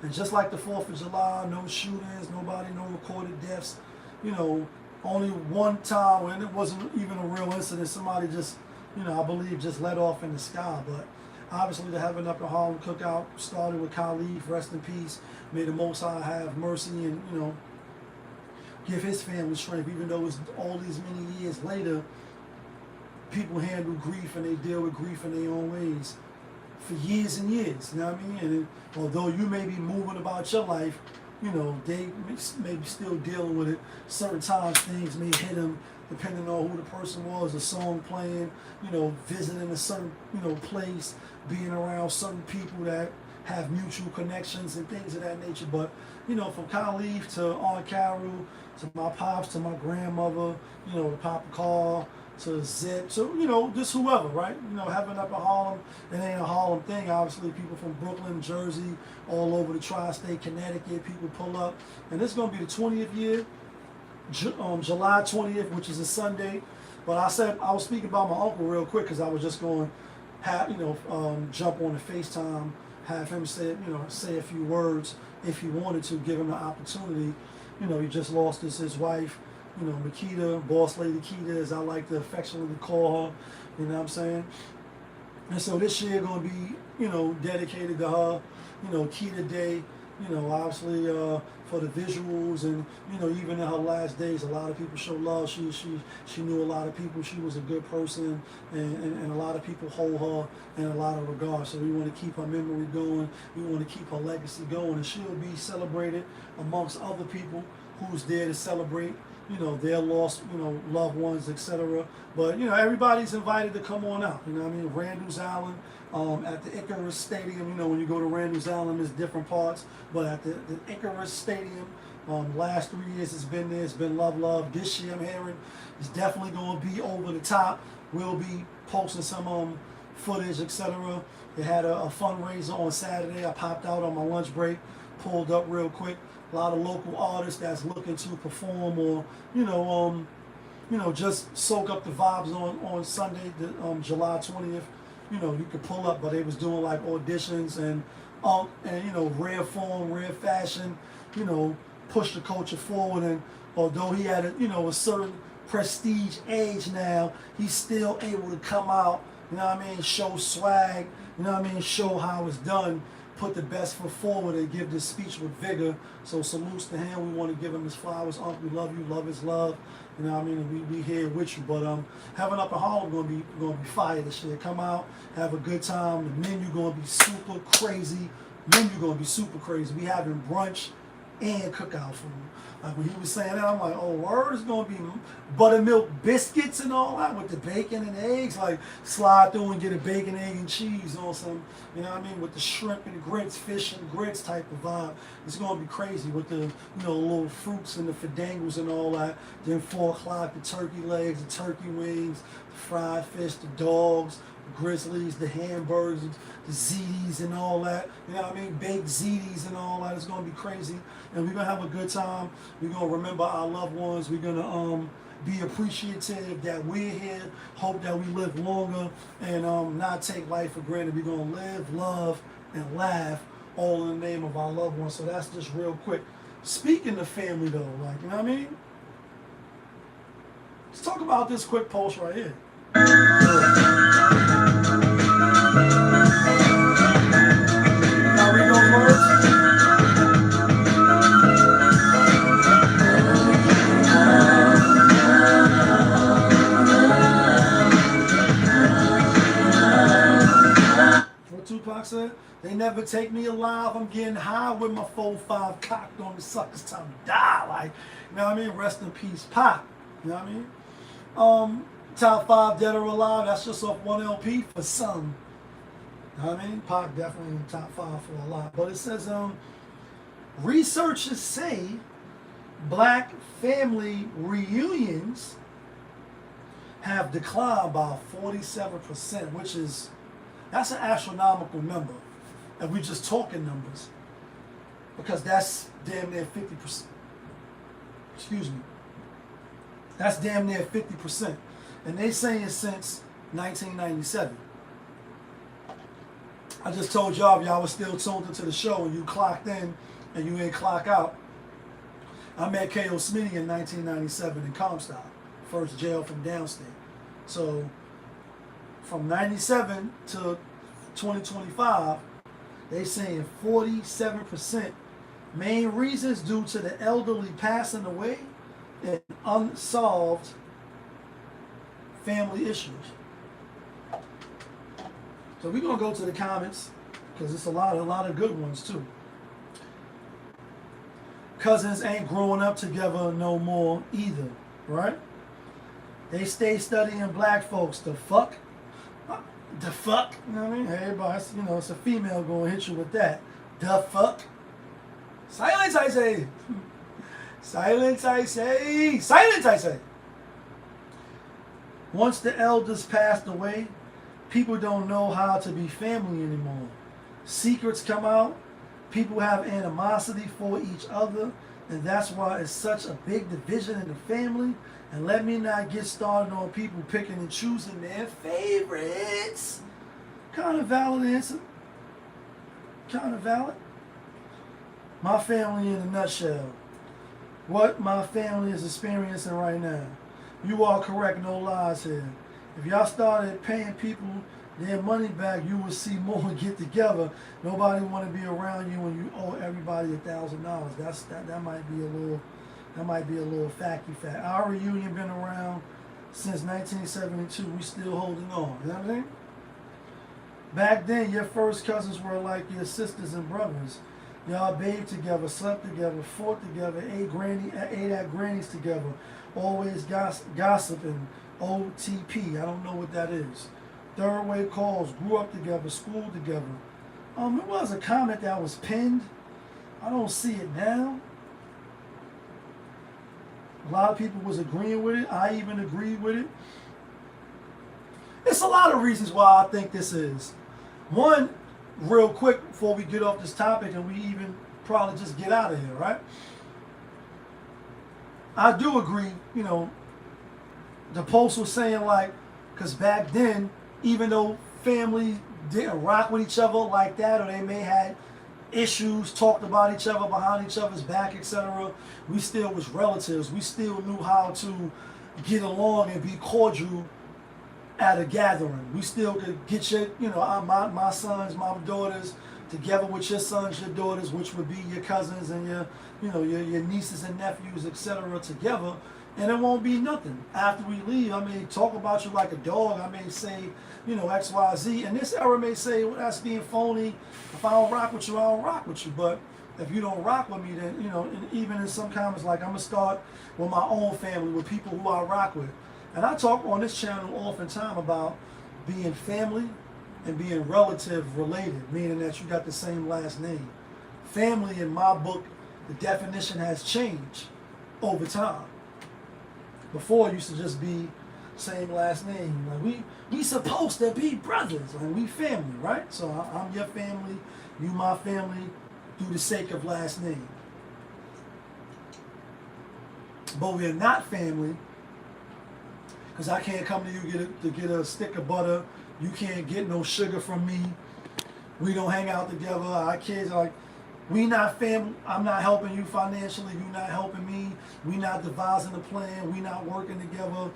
And just like the 4th of July, no shootings, nobody, no recorded deaths, you know, only one time when it wasn't even a real incident, somebody just, you know, I believe just let off in the sky. But obviously the Heaven Up in Harlem Cookout started with LiVe, rest in peace. May the Most High have mercy and, you know, give his family strength, even though it's all these many years later, people handle grief and they deal with grief in their own ways for years and years, you know what I mean? And although you may be moving about your life, you know, they may be still dealing with it. Certain times things may hit them depending on who the person was, the song playing, you know, visiting a certain, you know, place, being around certain people that have mutual connections and things of that nature. But, you know, from LiVe to Aunt Carol, to my pops, to my grandmother, you know, to Papa Carl, to Zip, to, you know, just whoever, right? You know, Heaven Up in Harlem, it ain't a Harlem thing. Obviously, people from Brooklyn, Jersey, all over the tri-state, Connecticut, people pull up. And this is going to be the 20th year, July 20th, which is a Sunday. But I was speaking about my uncle real quick because I was just going to have, you know, jump on the FaceTime, have him say, you know, say a few words if he wanted to, give him the opportunity. You know, he just lost his wife, you know, Makita, Boss Lady Kita, as I like to affectionately call her, you know what I'm saying? And so this year going to be, you know, dedicated to her, you know, Kita Day, you know, obviously for the visuals and, you know, even in her last days, a lot of people show love. She knew a lot of people. She was a good person, and a lot of people hold her in a lot of regard. So we want to keep her memory going. We want to keep her legacy going, and she'll be celebrated amongst other people who's there to celebrate, you know, their lost, you know, loved ones, etc. But, you know, everybody's invited to come on out. You know what I mean? Randall's Island, at the Icarus Stadium. You know, when you go to Randall's Island, there's different parts. But at the Icarus Stadium, last 3 years it's been there. It's been love. This year I'm hearing it's definitely going to be over the top. We'll be posting some footage, etc. They had a fundraiser on Saturday. I popped out on my lunch break, pulled up real quick. A lot of local artists that's looking to perform or, you know, just soak up the vibes on Sunday, July 20th. You know, you could pull up, but they was doing like auditions and you know, rare form, rare fashion, you know, push the culture forward. And although he had a certain prestige age now, he's still able to come out, you know what I mean, show swag, you know what I mean, show how it's done, put the best foot forward and give this speech with vigor. So salutes to him. We want to give him his flowers. We love you. Love is love. You know what I mean? And we here with you. But Heaven Up in Harlem gonna be fire this year. Come out, have a good time. The menu gonna be super crazy. We having brunch and cookout food. Like when he was saying that, I'm like, oh, word, it's gonna be buttermilk biscuits and all that with the bacon and eggs. Like slide through and get a bacon, egg, and cheese on some, you know what I mean, with the shrimp and grits, fish and grits type of vibe. It's gonna be crazy with the, you know, little fruits and the fadangles and all that. Then 4 o'clock, the turkey legs, the turkey wings, the fried fish, the dogs, Grizzlies, the hamburgers, the ziti's and all that. You know what I mean? Baked ziti's and all that. It's gonna be crazy, and we're gonna have a good time. We're gonna remember our loved ones. We're gonna be appreciative that we're here. Hope that we live longer and not take life for granted. We're gonna live, love, and laugh, all in the name of our loved ones. So that's just real quick. Speaking of family, though, like, you know what I mean? Let's talk about this quick post right here. How we doing, words? What Tupac said? They never take me alive. I'm getting high with my 4-5 cocked on the suckers. Time to die. Like, you know what I mean? Rest in peace, Pac. You know what I mean? Top 5 dead or alive. That's just off one LP for some. You know what I mean? Pac definitely in the top 5 for a lot. But it says, researchers say black family reunions have declined by 47%, which is, that's an astronomical number. And we're just talking numbers. Because that's damn near 50%. Excuse me. That's damn near 50%. And they saying since 1997. I just told y'all if y'all was still tuned into the show and you clocked in and you ain't clock out. I met K.O. Smitty in 1997 in Comstock. First jail from downstate. So from 97 to 2025, they saying 47%. Main reasons due to the elderly passing away and unsolved family issues. So we're gonna go to the comments because it's a lot of good ones too. Cousins ain't growing up together no more either, right? They stay studying black folks. The fuck? The fuck? You know what I mean? Everybody, you know, it's a female gonna hit you with that. The fuck? Silence, I say. Silence, I say. Silence, I say. Once the elders passed away, people don't know how to be family anymore. Secrets come out. People have animosity for each other. And that's why it's such a big division in the family. And let me not get started on people picking and choosing their favorites. Kind of valid answer. Kind of valid. My family in a nutshell. What my family is experiencing right now. You are correct, no lies here. If y'all started paying people their money back, you would see more get together. Nobody want to be around you when you owe everybody $1,000. That might be a little fact. Our reunion been around since 1972. We still holding on. You know what I mean? Back then, your first cousins were like your sisters and brothers. Y'all bathed together, slept together, fought together, ate at grannies together. Always gossiping. OTP. I don't know what that is. Third way calls. Grew up together. Schooled together. It was a comment that was pinned. I don't see it now. A lot of people was agreeing with it. I even agreed with it. It's a lot of reasons why I think this is. One, real quick before we get off this topic and we even probably just get out of here, right? I do agree, you know, the post was saying like, because back then, even though family didn't rock with each other like that, or they may had issues, talked about each other behind each other's back, etc., we still was relatives. We still knew how to get along and be cordial at a gathering. We still could get your, you know, my sons, my daughters, together with your sons, your daughters, which would be your cousins and your, you know, your nieces and nephews, etc., together, and it won't be nothing. After we leave, I may talk about you like a dog. I may say, you know, X, Y, Z, and this era may say, well, that's being phony. If I don't rock with you, I don't rock with you. But if you don't rock with me, then, you know, and even in some comments, like, I'm gonna start with my own family, with people who I rock with. And I talk on this channel oftentimes about being family and being relative related, meaning that you got the same last name. Family, in my book, the definition has changed over time. Before, it used to just be same last name. Like we supposed to be brothers. Like we family, right? So I'm your family, you my family, through the sake of last name. But we're not family because I can't come to you to get a stick of butter. You can't get no sugar from me. We don't hang out together. Our kids are like, we not family. I'm not helping you financially. You not helping me. We not devising a plan. We not working together.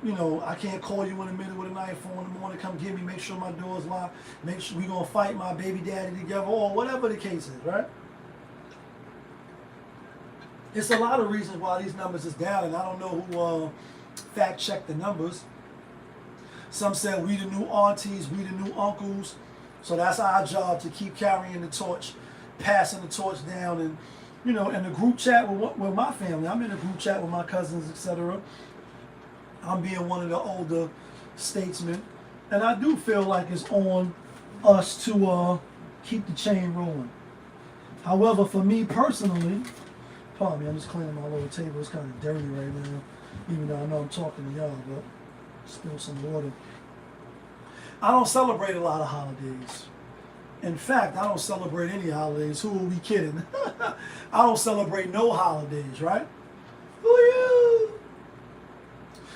You know, I can't call you in the middle of the night, 4 in the morning, come get me, make sure my door's locked, make sure we gonna fight my baby daddy together, or whatever the case is, right? It's a lot of reasons why these numbers is down, and I don't know who fact checked the numbers. Some said we the new aunties, we the new uncles, so that's our job to keep carrying the torch, passing the torch down, and you know, in the group chat with my family, I'm in a group chat with my cousins, etc. I'm being one of the older statesmen, and I do feel like it's on us to keep the chain rolling. However, for me personally, pardon me, I'm just cleaning my little table. It's kind of dirty right now, even though I know I'm talking to y'all, but spill some water. I don't celebrate a lot of holidays. In fact, I don't celebrate any holidays. Who are we kidding? I don't celebrate no holidays, right? Who are you?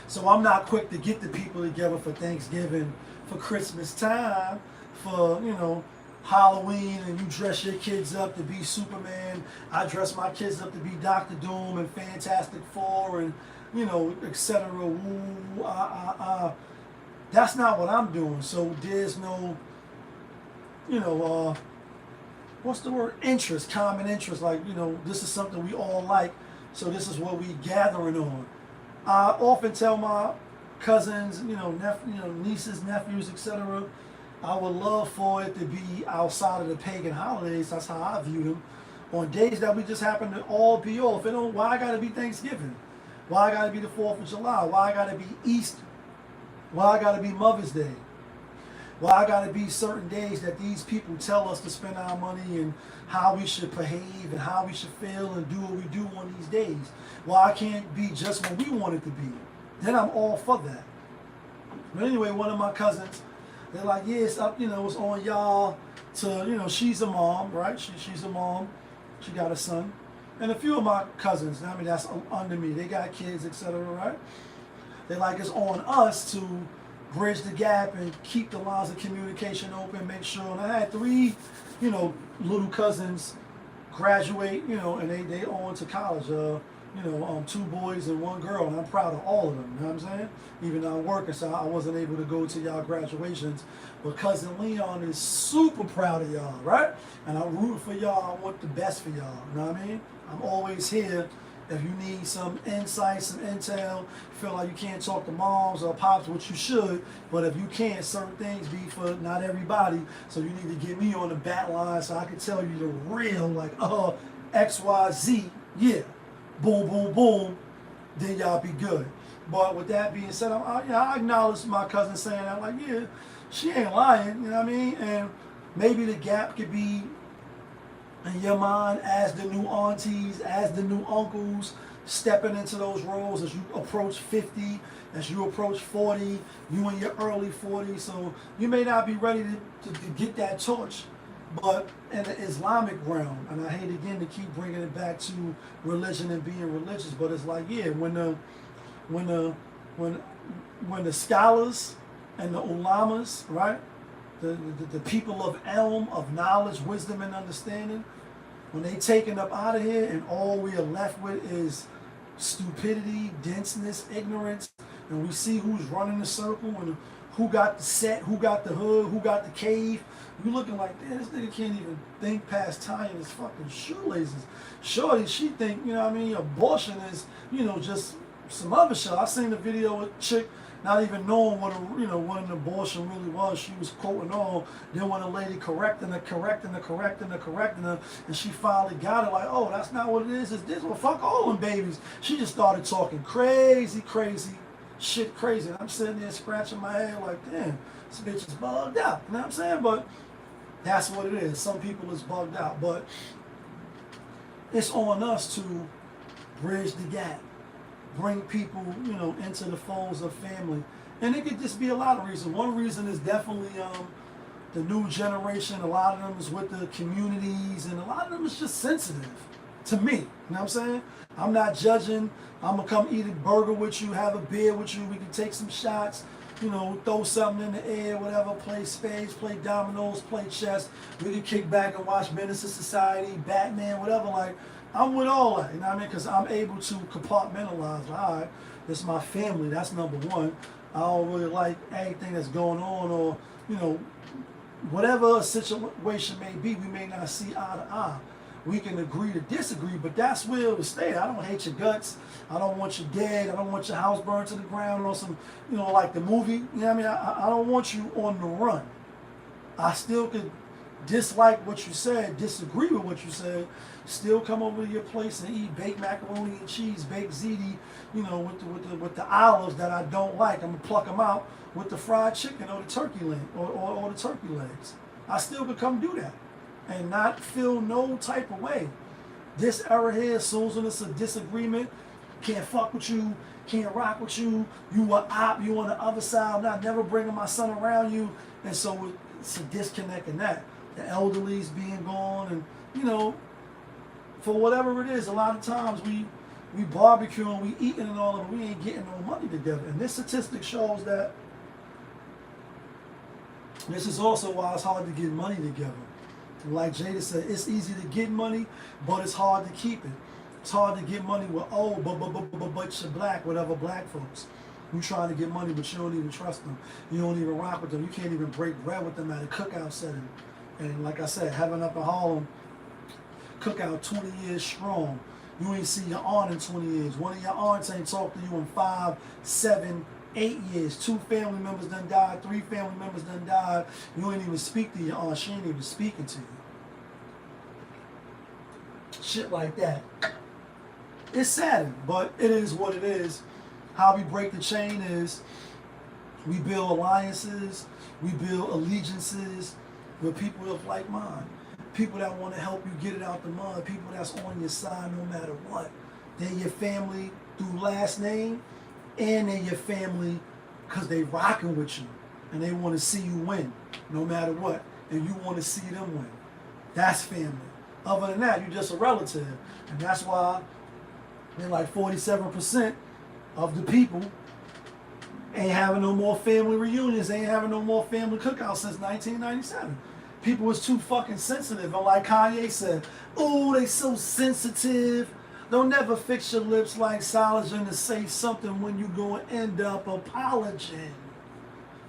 So I'm not quick to get the people together for Thanksgiving, for Christmas time, for, you know, Halloween, and you dress your kids up to be Superman. I dress my kids up to be Dr. Doom and Fantastic Four and, you know, etc. That's not what I'm doing. So there's no, you know, what's the word? Interest, common interest. Like, you know, this is something we all like, so this is what we gathering on. I often tell my cousins, you know, nieces, nephews, etc. I would love for it to be outside of the pagan holidays. That's how I view them. On days that we just happen to all be off. It don't. Why I gotta be Thanksgiving? Why I gotta be the 4th of July? Why I gotta be Easter? Why I gotta be Mother's Day? Why I gotta be certain days that these people tell us to spend our money and how we should behave and how we should feel and do what we do on these days? Why I can't be just what we want it to be? Then I'm all for that. But anyway, one of my cousins, they're like, yeah, it's up, you know, it's on y'all to, you know, she's a mom, right? She's a mom. She got a son. And a few of my cousins, I mean, that's under me. They got kids, etc., right? They're like, it's on us to bridge the gap and keep the lines of communication open, make sure. And I had 3, you know, little cousins graduate, you know, and they on to college. You know, 2 boys and 1 girl, and I'm proud of all of them, you know what I'm saying? Even though I'm working, so I wasn't able to go to y'all graduations. But Cousin Leon is super proud of y'all, right? And I'm rooting for y'all. I want the best for y'all, you know what I mean? I'm always here if you need some insight, some intel, feel like you can't talk to moms or pops, which you should, but if you can't, certain things be for not everybody, so you need to get me on the bat line so I can tell you the real, like, X, Y, Z, yeah. Boom, boom, boom, then y'all be good. But with that being said, I acknowledge my cousin saying that, like, yeah, she ain't lying, you know what I mean? And maybe the gap could be in your mind as the new aunties, as the new uncles, stepping into those roles as you approach 50, as you approach 40, you in your early 40s, so you may not be ready to get that torch. But in the Islamic realm, and I hate again to keep bringing it back to religion and being religious, but it's like, yeah, when the scholars and the ulamas, right, the people of ilm, of knowledge, wisdom, and understanding, when they taken up out of here and all we are left with is stupidity, denseness, ignorance, and we see who's running the circle and who got the set, who got the hood, who got the cave. You looking like, damn, this nigga can't even think past tying his fucking shoelaces. Shorty, she think, you know what I mean, abortion is, you know, just some other shit. I seen the video with a chick not even knowing what an abortion really was. She was quoting all. Then when a lady correcting her, and she finally got it, like, oh, that's not what it is. It's this. Well, fuck all them babies. She just started talking crazy shit crazy. And I'm sitting there scratching my head like, damn, this bitch is bugged out. You know what I'm saying? But that's what it is. Some people is bugged out. But it's on us to bridge the gap. bring people, you know, into the folds of family. And it could just be a lot of reasons. One reason is definitely the new generation. A lot of them is with the communities, and a lot of them is just sensitive to me. You know what I'm saying? I'm not judging. I'm gonna come eat a burger with you, have a beer with you. We can take some shots, you know, throw something in the air, whatever. Play spades, play dominoes, play chess. We can kick back and watch Menace to Society, Batman, whatever. Like, I'm with all that. You know what I mean? Because I'm able to compartmentalize. Like, all right, this is my family. That's number one. I don't really like anything that's going on, or, you know, whatever a situation may be, we may not see eye to eye. We can agree to disagree, but that's where it will stay. I don't hate your guts. I don't want you dead. I don't want your house burned to the ground or some, you know, like the movie. You know what I mean? I don't want you on the run. I still could dislike what you said, disagree with what you said, still come over to your place and eat baked macaroni and cheese, baked ziti, you know, with the olives that I don't like. I'm gonna pluck them out with the fried chicken or the turkey leg or the turkey legs. I still could come do that and not feel no type of way. This era here, as soon as it's a disagreement, can't fuck with you, can't rock with you, you a op, you on the other side, I'm not never bringing my son around you, and so it's a disconnect in that. The elderly's being gone, and, you know, for whatever it is, a lot of times we barbecue and we eating and all of it, we ain't getting no money together. And this statistic shows that this is also why it's hard to get money together. Like Jada said, it's easy to get money, but it's hard to keep it. It's hard to get money with, but you're black, whatever black folks. You trying to get money, but you don't even trust them. You don't even rock with them. You can't even break bread with them at a cookout setting. And like I said, having up in Harlem, cookout 20 years strong. You ain't see your aunt in 20 years. One of your aunts ain't talked to you in 5, 7, 8 years. 2 family members done died. 3 family members done died. You ain't even speak to your aunt. She ain't even speaking to you. Shit like that. It's sad, but it is what it is. How we break the chain is we build alliances, we build allegiances with people of like mind. People that want to help you get it out the mud. People that's on your side no matter what. They're your family through last name, and they're your family because they rocking with you. And they want to see you win no matter what. And you want to see them win. That's family. Other than that, you're just a relative. And that's why they're like 47% of the people ain't having no more family reunions, ain't having no more family cookouts since 1997. People was too fucking sensitive. And like Kanye said, ooh, they so sensitive. Don't never fix your lips like Solagen to say something when you gonna end up apologizing.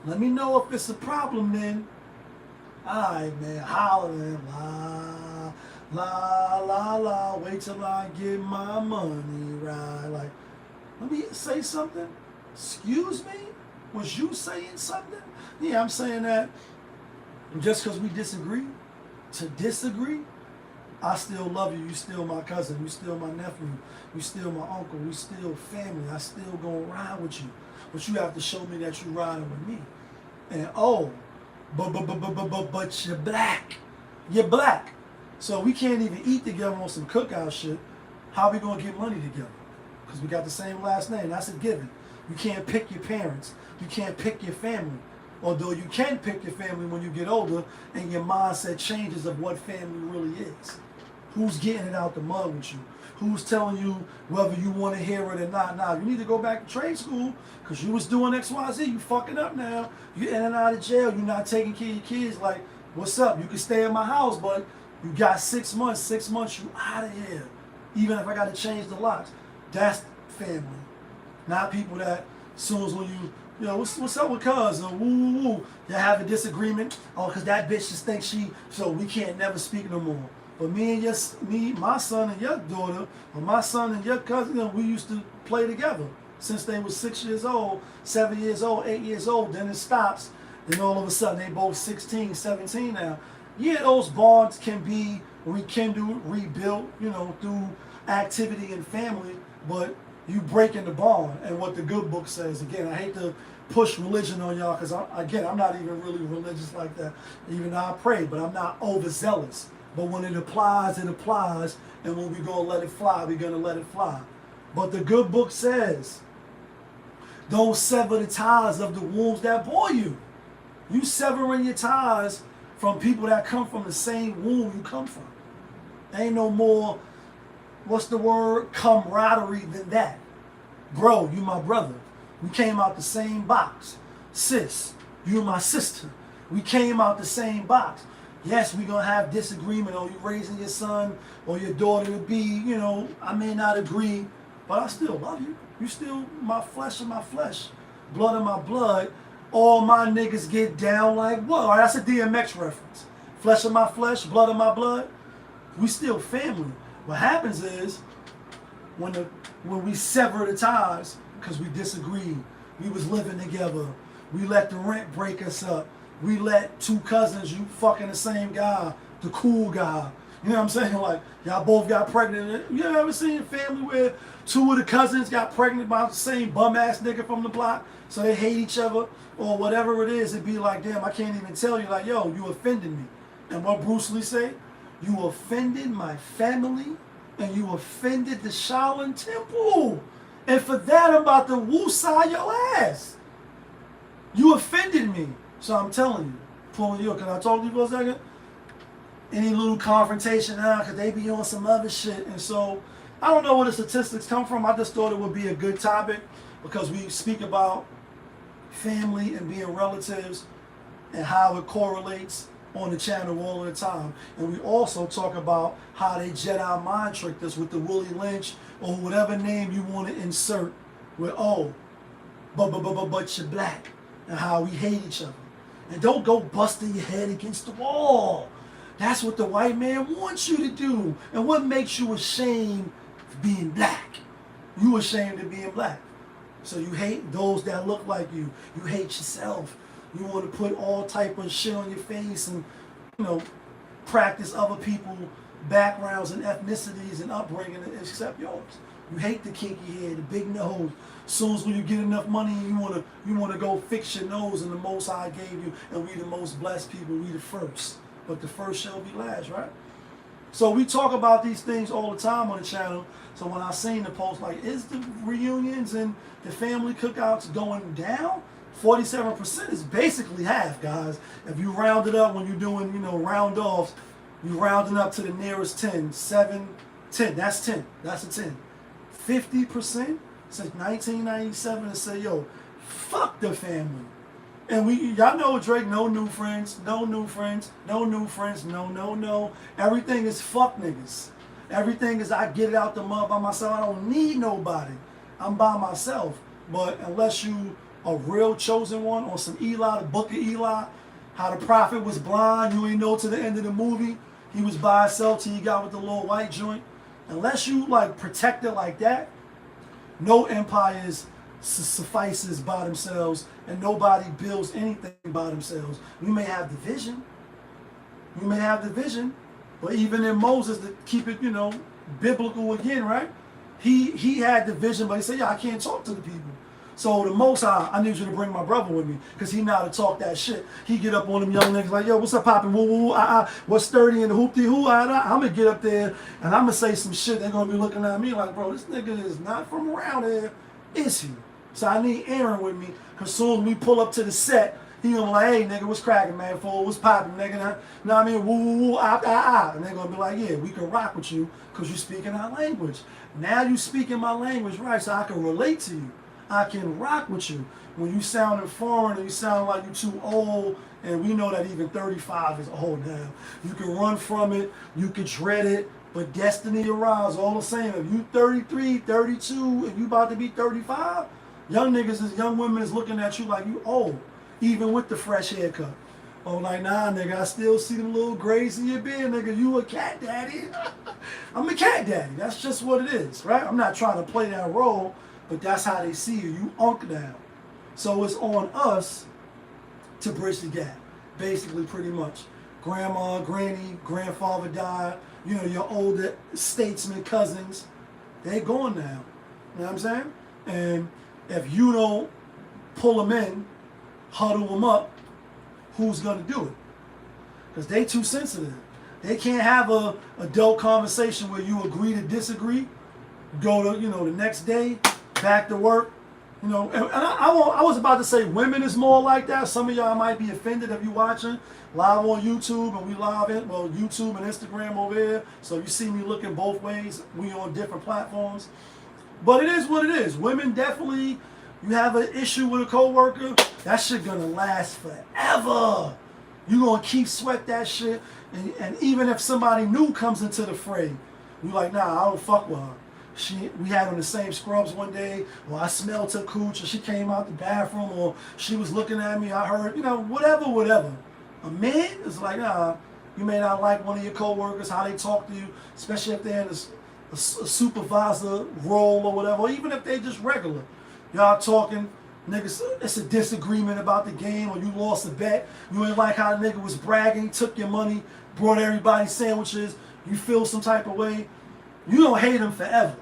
Let me know if it's a problem then. Alright, man, holler, man. La, la, la, la. Wait till I get my money right. Like, let me say something. Excuse me? Was you saying something? Yeah, I'm saying that just because we disagree, to disagree, I still love you. You still my cousin. You still my nephew. You still my uncle. We still family. I still gonna ride with you. But you have to show me that you riding with me. And oh, but you're black. You're black. So we can't even eat together on some cookout shit. How we gonna get money together? Because we got the same last name. That's a given. You can't pick your parents. You can't pick your family. Although you can pick your family when you get older and your mindset changes of what family really is. Who's getting it out the mud with you? Who's telling you whether you want to hear it or not? Now, you need to go back to trade school because you was doing XYZ. You fucking up now. You in and out of jail. You're not taking care of your kids. Like, what's up? You can stay in my house, but you got 6 months. 6 months, you out of here. Even if I got to change the locks. That's family. Not people that as soon as when you know, what's up with cuz? Woo, woo, woo. You have a disagreement. Oh, because that bitch just thinks so we can't never speak no more. But my son and your daughter, or my son and your cousin, you know, we used to play together since they were 6 years old, 7 years old, 8 years old. Then it stops. Then all of a sudden they both 16, 17 now. Yeah, those bonds can be rekindled, rebuilt, you know, through activity and family, but you breaking the bond. And what the good book says, again, I hate to push religion on y'all because, I'm not even really religious like that. Even though I pray, but I'm not overzealous. But when it applies, it applies. And when we're going to let it fly, we're going to let it fly. But the good book says, don't sever the ties of the wombs that bore you. You severing your ties from people that come from the same womb you come from. Ain't no more, what's the word, camaraderie than that. Bro, you my brother. We came out the same box. Sis, you my sister. We came out the same box. Yes, we're going to have disagreement on you raising your son or your daughter to be, you know, I may not agree, but I still love you. You still my flesh of my flesh, blood of my blood. All my niggas get down like what? All right, that's a DMX reference. Flesh of my flesh, blood of my blood. We still family. What happens is when we sever the ties because we disagreed, we was living together, we let the rent break us up, we let two cousins, you fucking the same guy, the cool guy. You know what I'm saying? Like, y'all both got pregnant. You ever seen a family where two of the cousins got pregnant by the same bum-ass nigga from the block, so they hate each other? Or whatever it is, it'd be like, damn, I can't even tell you, like, yo, you offended me. And what Bruce Lee say? You offended my family, and you offended the Shaolin Temple. And for that, I'm about to woo-side your ass. You offended me. So I'm telling you, pulling you up. Can I talk to you for a second? Any little confrontation now, because they be on some other shit. And so, I don't know where the statistics come from. I just thought it would be a good topic because we speak about family and being relatives and how it correlates on the channel all the time. And we also talk about how they Jedi mind tricked us with the Willie Lynch or whatever name you want to insert with, oh, but you're black, and how we hate each other. And don't go busting your head against the wall. That's what the white man wants you to do. And what makes you ashamed of being black? You ashamed of being black. So you hate those that look like you. You hate yourself. You want to put all type of shit on your face and, you know, practice other people's backgrounds and ethnicities and upbringing except yours. You hate the kinky hair, the big nose. As soon as when you get enough money, you want to go fix your nose, and the Most High gave you, and we the most blessed people, we the first. But the first shall be last, right? So we talk about these things all the time on the channel. So when I seen the post, like, is the reunions and the family cookouts going down? 47% is basically half, guys. If you round it up when you're doing, you know, round offs, you rounding up to the nearest 10, 7, 10. That's 10. That's a 10. 50% since 1997 and say, yo, fuck the family. And y'all know Drake, no new friends, no new friends, no new friends, no. Everything is fuck niggas. Everything is I get it out the mud by myself. I don't need nobody. I'm by myself. But unless you a real chosen one on some Eli, the book of Eli, how the prophet was blind, you ain't know to the end of the movie. He was by himself till he got with the little white joint. Unless you like protect it like that, no empires suffices by themselves, and nobody builds anything by themselves. We may have division. We may have division, but even in Moses, to keep it, you know, biblical again, right? He had division, but he said, yeah, I can't talk to the people. So the Most High, I need you to bring my brother with me, because he know how to talk that shit. He get up on them young niggas like, yo, what's up, poppin'? Woo, woo, what's 30 and the hoopty hoo, I'm going to get up there, and I'm going to say some shit. They're going to be looking at me like, bro, this nigga is not from around here, is he? So I need Aaron with me, because soon as we pull up to the set, he gonna be like, hey, nigga, what's cracking, man? Fool, what's poppin', nigga? Know what I mean? Woo, woo, woo, And they're gonna be like, yeah, we can rock with you, because you speaking our language. Now you speaking my language, right, so I can relate to you. I can rock with you. When you sounding foreign and you sound like you too old, and we know that even 35 is old now. You can run from it, you can dread it, but destiny arrives all the same. If you 33, 32, and you about to be 35, young niggas, young women is looking at you like you old, even with the fresh haircut. Oh, like, nah, nigga, I still see them little grays in your beard, nigga. You a cat daddy? I'm a cat daddy. That's just what it is, right? I'm not trying to play that role, but that's how they see you. You unk now. So it's on us to bridge the gap, basically, pretty much. Grandma, granny, grandfather died. You know, your older statesmen, cousins, they gone now. You know what I'm saying? And if you don't pull them in, huddle them up, who's going to do it? Because they too sensitive. They can't have a adult conversation where you agree to disagree. Go to, the next day, back to work. And I was about to say women is more like that. Some of y'all might be offended if you watching live on YouTube, and we live in, YouTube and Instagram over here. So you see me looking both ways. We on different platforms. But it is what it is. Women definitely, you have an issue with a coworker, that shit gonna last forever. You gonna keep sweat that shit. And even if somebody new comes into the fray, you like, nah, I don't fuck with her. We had on the same scrubs one day, or I smelled her cooch, or she came out the bathroom, or she was looking at me, I heard, whatever. A man is like, nah, you may not like one of your coworkers, how they talk to you, especially if they're in a supervisor role or whatever, or even if they just regular. Y'all talking, niggas, it's a disagreement about the game, or you lost a bet, you ain't like how the nigga was bragging, took your money, brought everybody sandwiches, you feel some type of way, you don't hate him forever.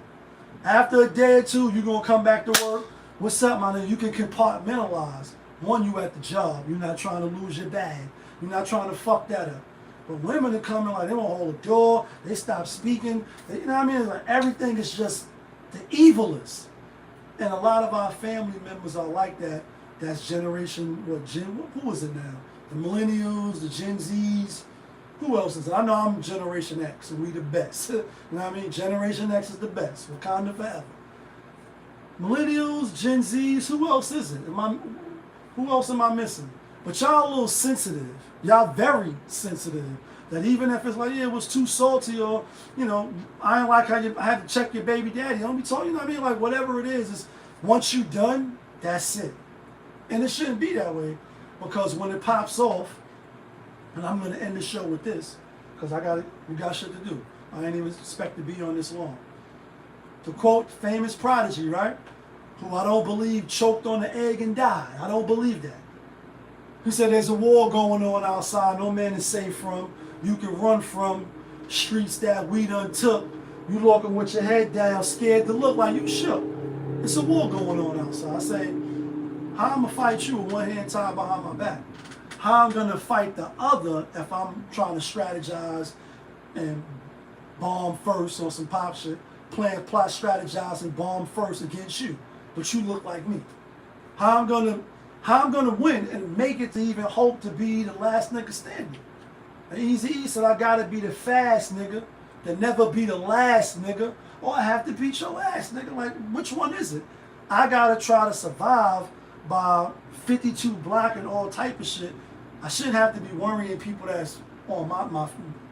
After a day or two, you're going to come back to work. What's up, my nigga? You can compartmentalize. One, you at the job. You're not trying to lose your bag. You're not trying to fuck that up. But women are coming like, they don't hold the door. They stop speaking. You know what I mean? It's like everything is just the evilest. And a lot of our family members are like that. That's generation, who is it now? The millennials, the Gen Zs. Who else is it? I know I'm Generation X, and we the best. You know what I mean? Generation X is the best. Wakanda forever. Millennials, Gen Zs, who else is it? Who else am I missing? But y'all a little sensitive. Y'all very sensitive. That even if it's like, yeah, it was too salty, or, I ain't like how I had to check your baby daddy. Don't be talking, you know what I mean? Like, whatever it is once you done, that's it. And it shouldn't be that way, because when it pops off, and I'm going to end the show with this, because we got shit to do. I ain't even expect to be on this long. To quote famous Prodigy, right? Who I don't believe choked on the egg and died. I don't believe that. He said there's a war going on outside, no man is safe from. You can run from streets that we done took. You walking with your head down, scared to look like you shook. It's a war going on outside. I say, how I'm going to fight you with one hand tied behind my back? How I'm going to fight the other if I'm trying to strategize and bomb first on some pop shit, plot, strategize and bomb first against you, but you look like me. How I'm gonna win and make it to even hope to be the last nigga standing. And Eazy-E said I gotta be the fast nigga, to never be the last nigga, or I have to beat your ass, nigga. Like, which one is it? I gotta try to survive by 52 block and all type of shit. I shouldn't have to be worrying people that's on my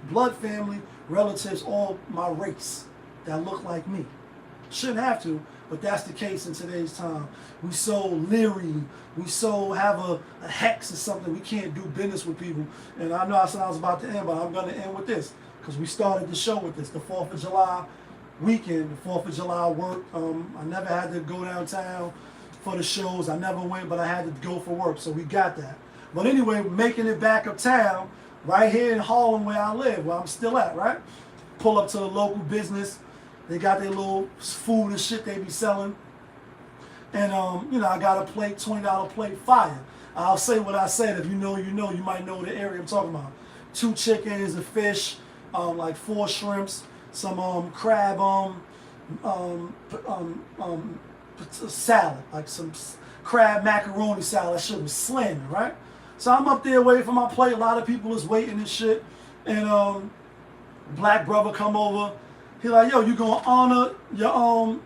blood family, relatives, or my race that look like me. Shouldn't have to, but that's the case in today's time. We so leery, we so have a hex or something, we can't do business with people. And I know I said I was about to end, but I'm going to end with this, because we started the show with this, the 4th of July weekend, the 4th of July work. I never had to go downtown for the shows. I never went, but I had to go for work, so we got that. But anyway, making it back uptown, right here in Harlem where I live, where I'm still at, right? Pull up to the local business. They got their little food and shit they be selling. And, I got a plate, $20 plate, fire. I'll say what I said. If you know, you know. You might know the area I'm talking about. 2 chickens, a fish, like 4 shrimps, some crab, salad, like some crab macaroni salad. That shit was slamming, right? So I'm up there waiting for my plate. A lot of people is waiting and shit. And black brother come over. He like, yo, you gonna honor your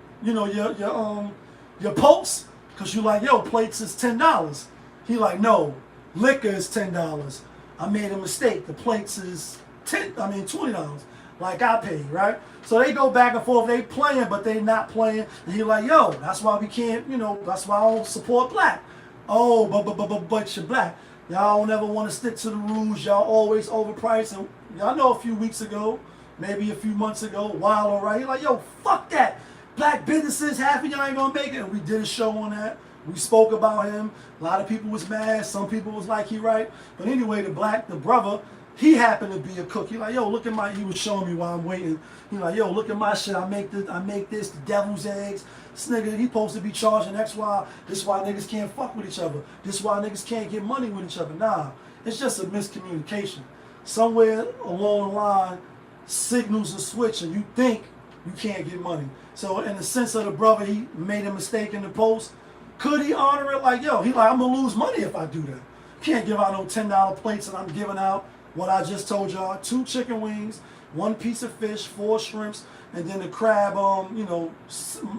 your post? Cause you like, yo, plates is $10. He like, no, liquor is $10. I made a mistake. The plates is $20. Like I paid, right? So they go back and forth. They playing, but they not playing. And he like, yo, that's why we can't, that's why I don't support black. Oh, but you're black. Y'all don't ever want to stick to the rules. Y'all always overpriced. And y'all know a few weeks ago, maybe a few months ago, Wild all right. He like, yo, fuck that. Black businesses, half of y'all ain't gonna make it. And we did a show on that. We spoke about him. A lot of people was mad. Some people was like, he right. But anyway, the brother, he happened to be a cook. He like, yo, look at he was showing me while I'm waiting. He like, yo, look at my shit. I make this, the devil's eggs. This nigga, he supposed to be charging X, Y. This why niggas can't fuck with each other. This why niggas can't get money with each other. Nah, it's just a miscommunication. Somewhere along the line, signals are switching. You think you can't get money. So in the sense of the brother, he made a mistake in the post. Could he honor it? Like, yo, he like, I'm gonna lose money if I do that. Can't give out no $10 plates, and I'm giving out what I just told y'all: 2 chicken wings, 1 piece of fish, 4 shrimps, and then the crab,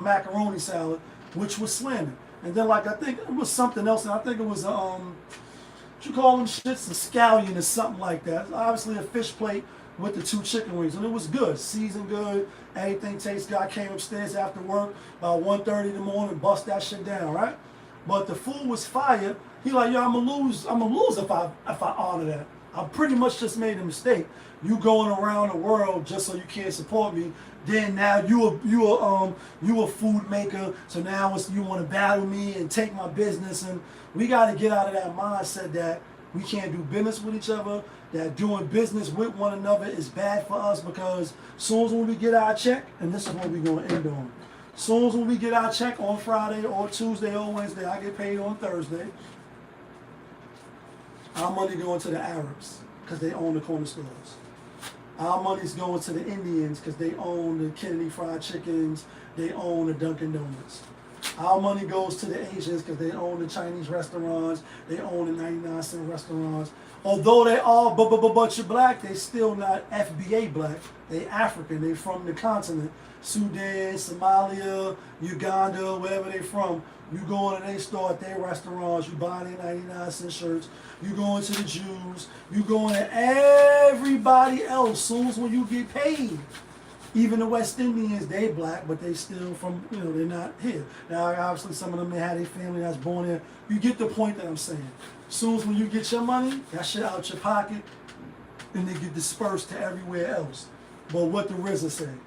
macaroni salad, which was slamming. And then like I think it was something else, and I think it was what you call them shits, a scallion or something like that. Obviously a fish plate with the 2 chicken wings, and it was good, seasoned good, everything tastes good. I came upstairs after work about 1:30 in the morning, bust that shit down, right? But the food was fire. He like, yo, I'm gonna lose if I honor that. I pretty much just made a mistake. You going around the world just so you can't support me. Then now you a food maker, so now you want to battle me and take my business, and we got to get out of that mindset that we can't do business with each other, that doing business with one another is bad for us, because soon as when we get our check, and this is what we're going to end on, soon as when we get our check on Friday or Tuesday or Wednesday, I get paid on Thursday, our money going to the Arabs because they own the corner stores. Our money's going to the Indians because they own the Kennedy Fried Chickens, they own the Dunkin' Donuts. Our money goes to the Asians because they own the Chinese restaurants, they own the 99-cent restaurants. Although they all bunch of black, they still not FBA black. They African, they from the continent. Sudan, Somalia, Uganda, wherever they from. You go into their store at their restaurants, you buy their 99-cent shirts, you go into the Jews, you go into everybody else. Soon as when you get paid. Even the West Indians, they black, but they still from, they're not here. Now, obviously, some of them, they had a family that's born here. You get the point that I'm saying. Soon as when you get your money, that shit out your pocket, and they get dispersed to everywhere else. But what the RZA said,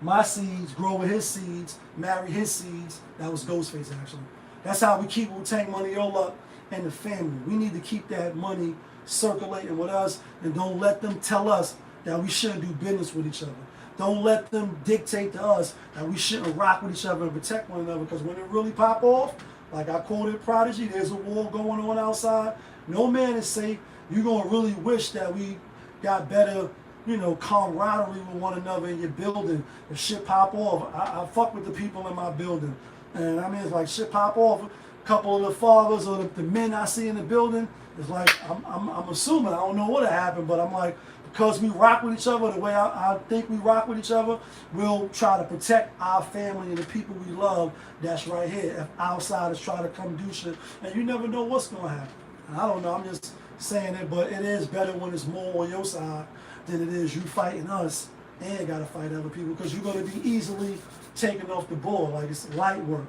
my seeds grow with his seeds, marry his seeds. That was Ghostface, actually. That's how we keep Wu-Tang Money Yola and the family. We need to keep that money circulating with us, and don't let them tell us that we shouldn't do business with each other. Don't let them dictate to us that we shouldn't rock with each other and protect one another, because when it really pop off, like I quoted Prodigy, there's a war going on outside. No man is safe. You're going to really wish that we got better, camaraderie with one another in your building. If shit pop off, I fuck with the people in my building. And I mean, it's like shit pop off. A couple of the fathers or the men I see in the building, it's like, I'm assuming, I don't know what happened, but I'm like, because we rock with each other the way I think we rock with each other, we'll try to protect our family and the people we love that's right here. If outsiders try to come do shit, and you never know what's going to happen. And I don't know, I'm just saying it, but it is better when it's more on your side than it is you fighting us and got to fight other people, because you're going to be easily taken off the board. Like, it's light work.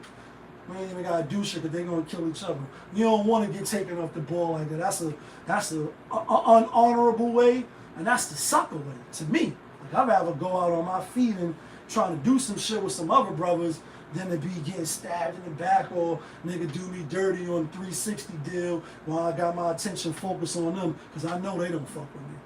We ain't even gotta do shit because they're gonna kill each other. You don't want to get taken off the ball like that. That's a unhonorable way, and that's the sucker way to me. Like, I'd rather go out on my feet and trying to do some shit with some other brothers than to be getting stabbed in the back or nigga do me dirty on 360 deal while I got my attention focused on them, because I know they don't fuck with me.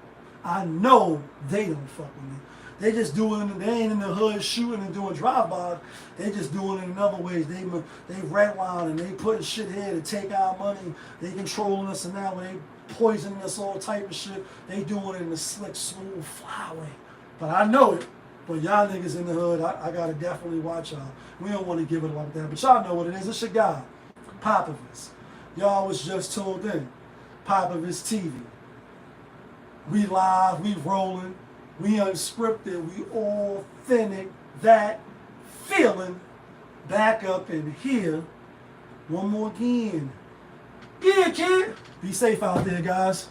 I know they don't fuck with me. They just doing, they ain't in the hood shooting and doing drive-bys. They just doing it in other ways. They redlining, they putting shit here to take our money. They controlling us, and now they poisoning us, all type of shit. They doing it in a slick, smooth, fly way. But I know it. But y'all niggas in the hood, I gotta definitely watch y'all. We don't want to give it like that. But y'all know what it is. It's your guy, Popovich. Y'all was just tuned in. Popovich TV. We live, we rolling. We unscripted, we authentic, that feeling back up in here. One more again. Yeah, kid. Be safe out there, guys.